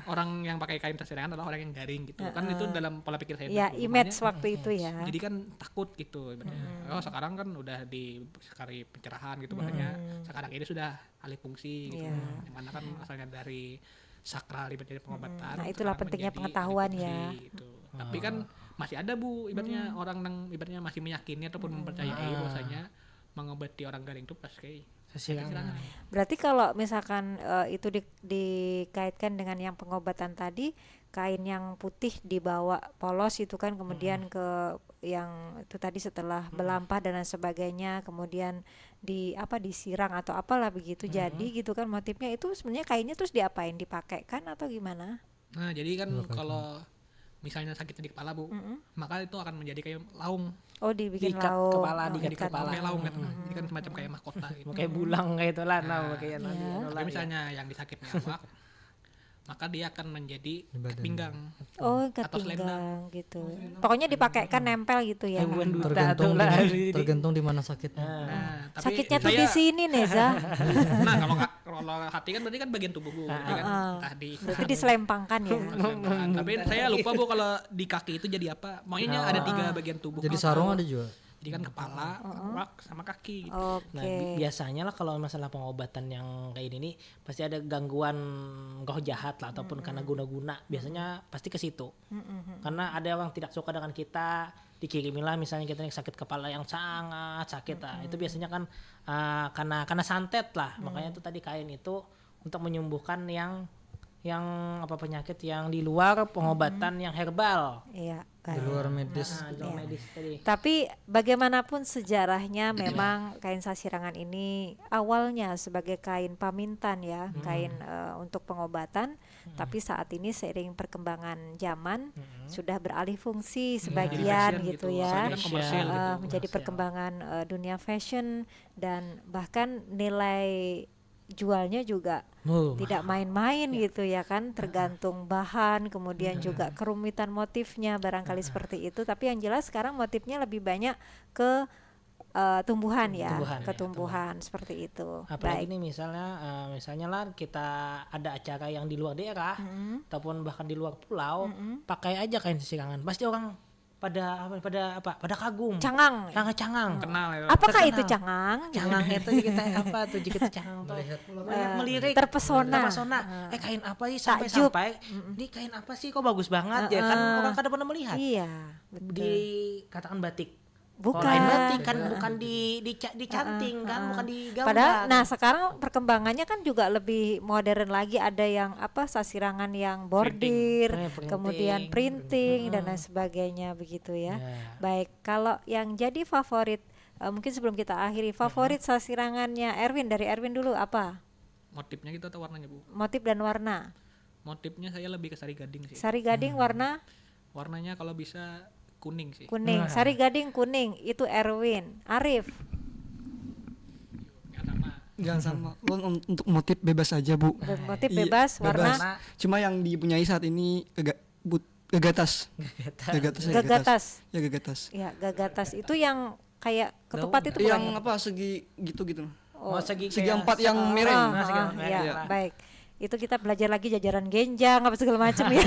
Speaker 4: orang yang pakai kain sasirangan adalah orang yang garing gitu. Kan itu dalam pola pikir saya.
Speaker 2: Ya, image waktu itu ya.
Speaker 4: Jadi kan takut gitu. Oh sekarang kan udah di sekali pencerahan gitu, makanya sekarang ini sudah alih fungsi gitu. Yang mana kan asalnya dari sakral ibaratnya pengobatan.
Speaker 2: Nah itulah pentingnya pengetahuan ya.
Speaker 4: Gitu. Tapi kan masih ada Bu ibaratnya orang yang ibaratnya masih meyakini ataupun mempercayai bahwasanya mengobati orang garing itu pas kayak sasirangan.
Speaker 2: Berarti kalau misalkan itu dikaitkan dengan yang pengobatan tadi, kain yang putih dibawa polos itu kan kemudian ke yang itu tadi setelah belampah dan lain sebagainya, kemudian disirang atau apalah begitu, jadi gitu kan motifnya itu sebenarnya kainnya terus diapain, dipakaikan atau gimana?
Speaker 4: Nah jadi kan kalau misalnya sakit di kepala Bu, maka itu akan menjadi kayak laung.
Speaker 2: Oh dibikin
Speaker 3: diikat
Speaker 2: laung.
Speaker 3: Kepala, diikat kepala.
Speaker 4: Kayak laung gitu. Jadi kan semacam kayak mahkota gitu.
Speaker 3: Kayak bulang kayak itu lah.
Speaker 4: Tapi misalnya yang disakitnya awak, maka dia akan menjadi pinggang.
Speaker 2: Oh ikat pinggang gitu. Pokoknya dipakaikan nempel gitu ya.
Speaker 6: Tergantung di mana sakitnya.
Speaker 4: Tapi
Speaker 2: sakitnya tuh di sini Neza.
Speaker 4: Nah kalau hati kan berarti kan bagian tubuh Bu.
Speaker 2: Berarti diselempangkan ya.
Speaker 4: Tapi saya lupa Bu kalau di kaki itu jadi apa. Maunya ada 3 bagian tubuh.
Speaker 6: Jadi sarung ada juga.
Speaker 4: Jadi kan kepala, awak sama kaki gitu.
Speaker 3: Nah biasanya lah kalau masalah pengobatan yang kayak ini pasti ada gangguan roh jahat lah ataupun karena guna-guna, biasanya pasti ke situ. Karena ada orang tidak suka dengan kita, dikirimilah misalnya kita sakit kepala yang sangat sakit lah. Itu biasanya kan karena santet lah. Makanya itu tadi kain itu untuk menyembuhkan yang penyakit yang di luar pengobatan yang herbal.
Speaker 2: Iya.
Speaker 6: Di luar medis.
Speaker 3: Medis tadi.
Speaker 2: Tapi bagaimanapun sejarahnya memang kain sasirangan ini awalnya sebagai kain pamintan ya, kain untuk pengobatan. Tapi saat ini seiring perkembangan zaman sudah beralih fungsi sebagian gitu ya, menjadi perkembangan dunia fashion, dan bahkan nilai jualnya juga tidak main-main gitu ya kan, tergantung bahan, kemudian juga kerumitan motifnya barangkali seperti itu. Tapi yang jelas sekarang motifnya lebih banyak ke tumbuhan seperti itu.
Speaker 3: Apalagi ini misalnya lah kita ada acara yang di luar daerah ataupun bahkan di luar pulau, pakai aja kain sasirangan, pasti orang pada kagum.
Speaker 2: Cangang.
Speaker 4: Kenal ya.
Speaker 2: Apakah itu cangang?
Speaker 3: Cangang itu kita apa tuh kita cangang tuh melirik,
Speaker 2: terpesona.
Speaker 3: Kain apa sih sampai ini kain apa sih kok bagus banget ya kan, orang kada pernah melihat.
Speaker 2: Iya, betul.
Speaker 3: Dikatakan batik.
Speaker 2: Bukan.
Speaker 3: Lain batik kan, bukan dicanting kan, bukan digambar.
Speaker 2: Padahal sekarang perkembangannya kan juga lebih modern lagi, ada yang sasirangan yang bordir, kemudian printing dan lain sebagainya begitu ya. Baik, kalau yang jadi favorit, mungkin sebelum kita akhiri, favorit sasirangannya Erwin, dari Erwin dulu apa?
Speaker 4: Motifnya gitu atau warnanya, Bu?
Speaker 2: Motif dan warna.
Speaker 4: Motifnya saya lebih ke sari gading sih.
Speaker 2: Sari gading warna?
Speaker 4: Warnanya kalau bisa kuning sih.
Speaker 2: Kuning, sari gading kuning, itu Erwin. Arif?
Speaker 5: Jangan sama. Untuk motif bebas aja, Bu.
Speaker 2: Motif bebas, warna?
Speaker 5: Cuma yang dipunyai saat ini gagatas.
Speaker 2: Gagatas.
Speaker 5: Ya, gagatas.
Speaker 2: Ya, gagatas itu yang kayak ketupat itu bukan?
Speaker 5: Yang segi gitu.
Speaker 3: Segi
Speaker 5: 4 yang merah.
Speaker 2: Ya, baik. Itu kita belajar lagi jajaran genjang apa segala macam ya.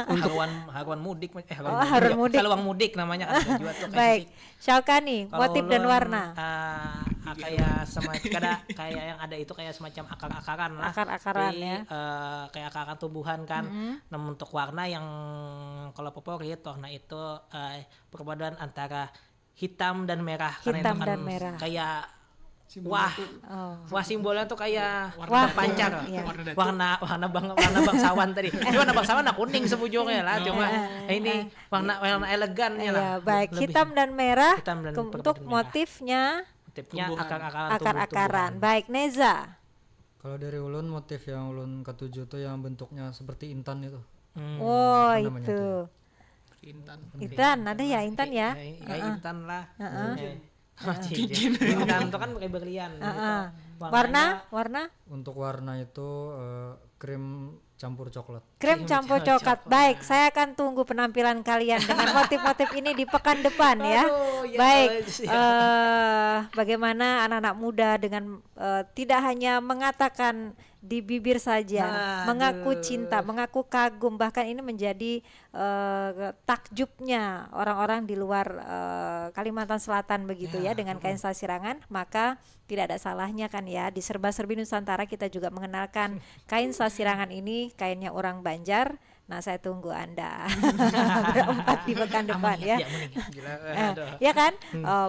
Speaker 3: Haruan mudik.
Speaker 2: Haruan mudik.
Speaker 3: Haluang mudik namanya kan.
Speaker 2: Baik. Syalkani, motif dan warna.
Speaker 3: Kayak kayak yang ada itu kayak semacam akar-akaran lah.
Speaker 2: Akar-akaran ya.
Speaker 3: Kayak akaran tumbuhan kan. Namun untuk warna yang kalau favorit warna itu perpaduan antara hitam dan merah.
Speaker 2: Hitam
Speaker 3: karena itu kan
Speaker 2: dan merah.
Speaker 3: Kayak wah simbolnya tuh kayak warna pancar, warna bangsawan tadi. Warna bangsawan kuning sebujurnya lah, cuma ini warna elegan ya lah.
Speaker 2: Baik, hitam dan merah. Untuk motifnya akar-akaran. Baik, Neza.
Speaker 6: Kalau dari ulun, motif yang ulun ketujuh tuh yang bentuknya seperti intan itu.
Speaker 2: Itu. Intan, ada ya Intan ya?
Speaker 3: Intan lah. Intan itu kan pakai berlian.
Speaker 2: Warna?
Speaker 6: Untuk warna itu krim campur coklat.
Speaker 2: Krim campur coklat. Baik, saya akan tunggu penampilan kalian dengan motif-motif ini di pekan depan ya. Baik, bagaimana anak-anak muda dengan tidak hanya mengatakan di bibir saja, mengaku cinta, mengaku kagum, bahkan ini menjadi takjubnya orang-orang di luar Kalimantan Selatan begitu ya dengan kain sasirangan. Maka tidak ada salahnya kan ya, di Serba-Serbi Nusantara kita juga mengenalkan kain sasirangan ini, kainnya orang Banjar. Nah, saya tunggu Anda berempat di pekan depan ya. Ya kan?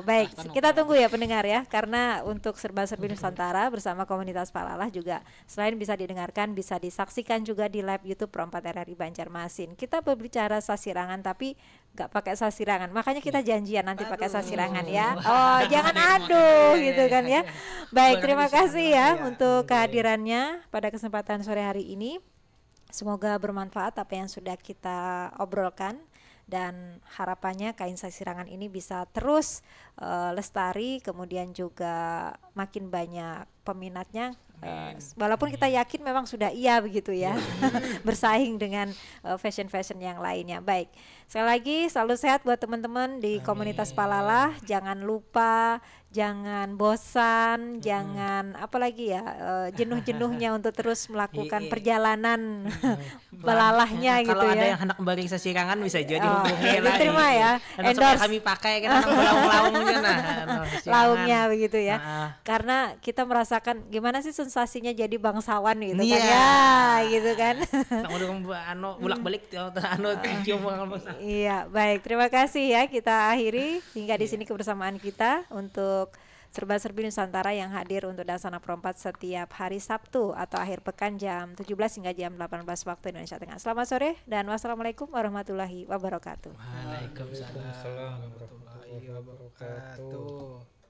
Speaker 2: Baik, kita tunggu ya pendengar ya, karena untuk Serba-Serbi Nusantara bersama komunitas Palalah juga selain bisa didengarkan, bisa disaksikan juga di live YouTube Pro 4 RRI Banjarmasin. Kita berbicara sasirangan tapi nggak pakai sasirangan, makanya kita janjian nanti pakai sasirangan ya. Jangan aduh gitu kan ya. Baik, terima kasih ya untuk kehadirannya pada kesempatan sore hari ini. Semoga bermanfaat apa yang sudah kita obrolkan, dan harapannya kain sasirangan ini bisa terus lestari, kemudian juga makin banyak peminatnya. Walaupun kita yakin memang sudah begitu ya, bersaing dengan fashion yang lainnya. Baik, sekali lagi selalu sehat buat teman-teman di komunitas Palalah. Jangan lupa, jangan bosan, jangan apalagi ya jenuh-jenuhnya untuk terus melakukan perjalanan belalahnya gitu ya.
Speaker 3: Kalau ada yang hendak membagi sasirangan bisa jadi hubungi lah.
Speaker 2: Diterima ya.
Speaker 3: Endorse kami pakai kan laung-laungnya
Speaker 2: laungnya begitu ya. Karena kita merasakan gimana sih sensasinya jadi bangsawan gitu kan ya, gitu kan.
Speaker 3: Bolak-balik cium.
Speaker 2: Iya, baik. Terima kasih ya. Kita akhiri hingga di sini kebersamaan kita untuk Serba-Serbi Nusantara yang hadir untuk Dasana Pro 4 setiap hari Sabtu atau akhir pekan jam 17 hingga jam 18 waktu Indonesia Tengah. Selamat sore dan wassalamualaikum warahmatullahi wabarakatuh.
Speaker 3: Waalaikumsalam warahmatullahi wabarakatuh.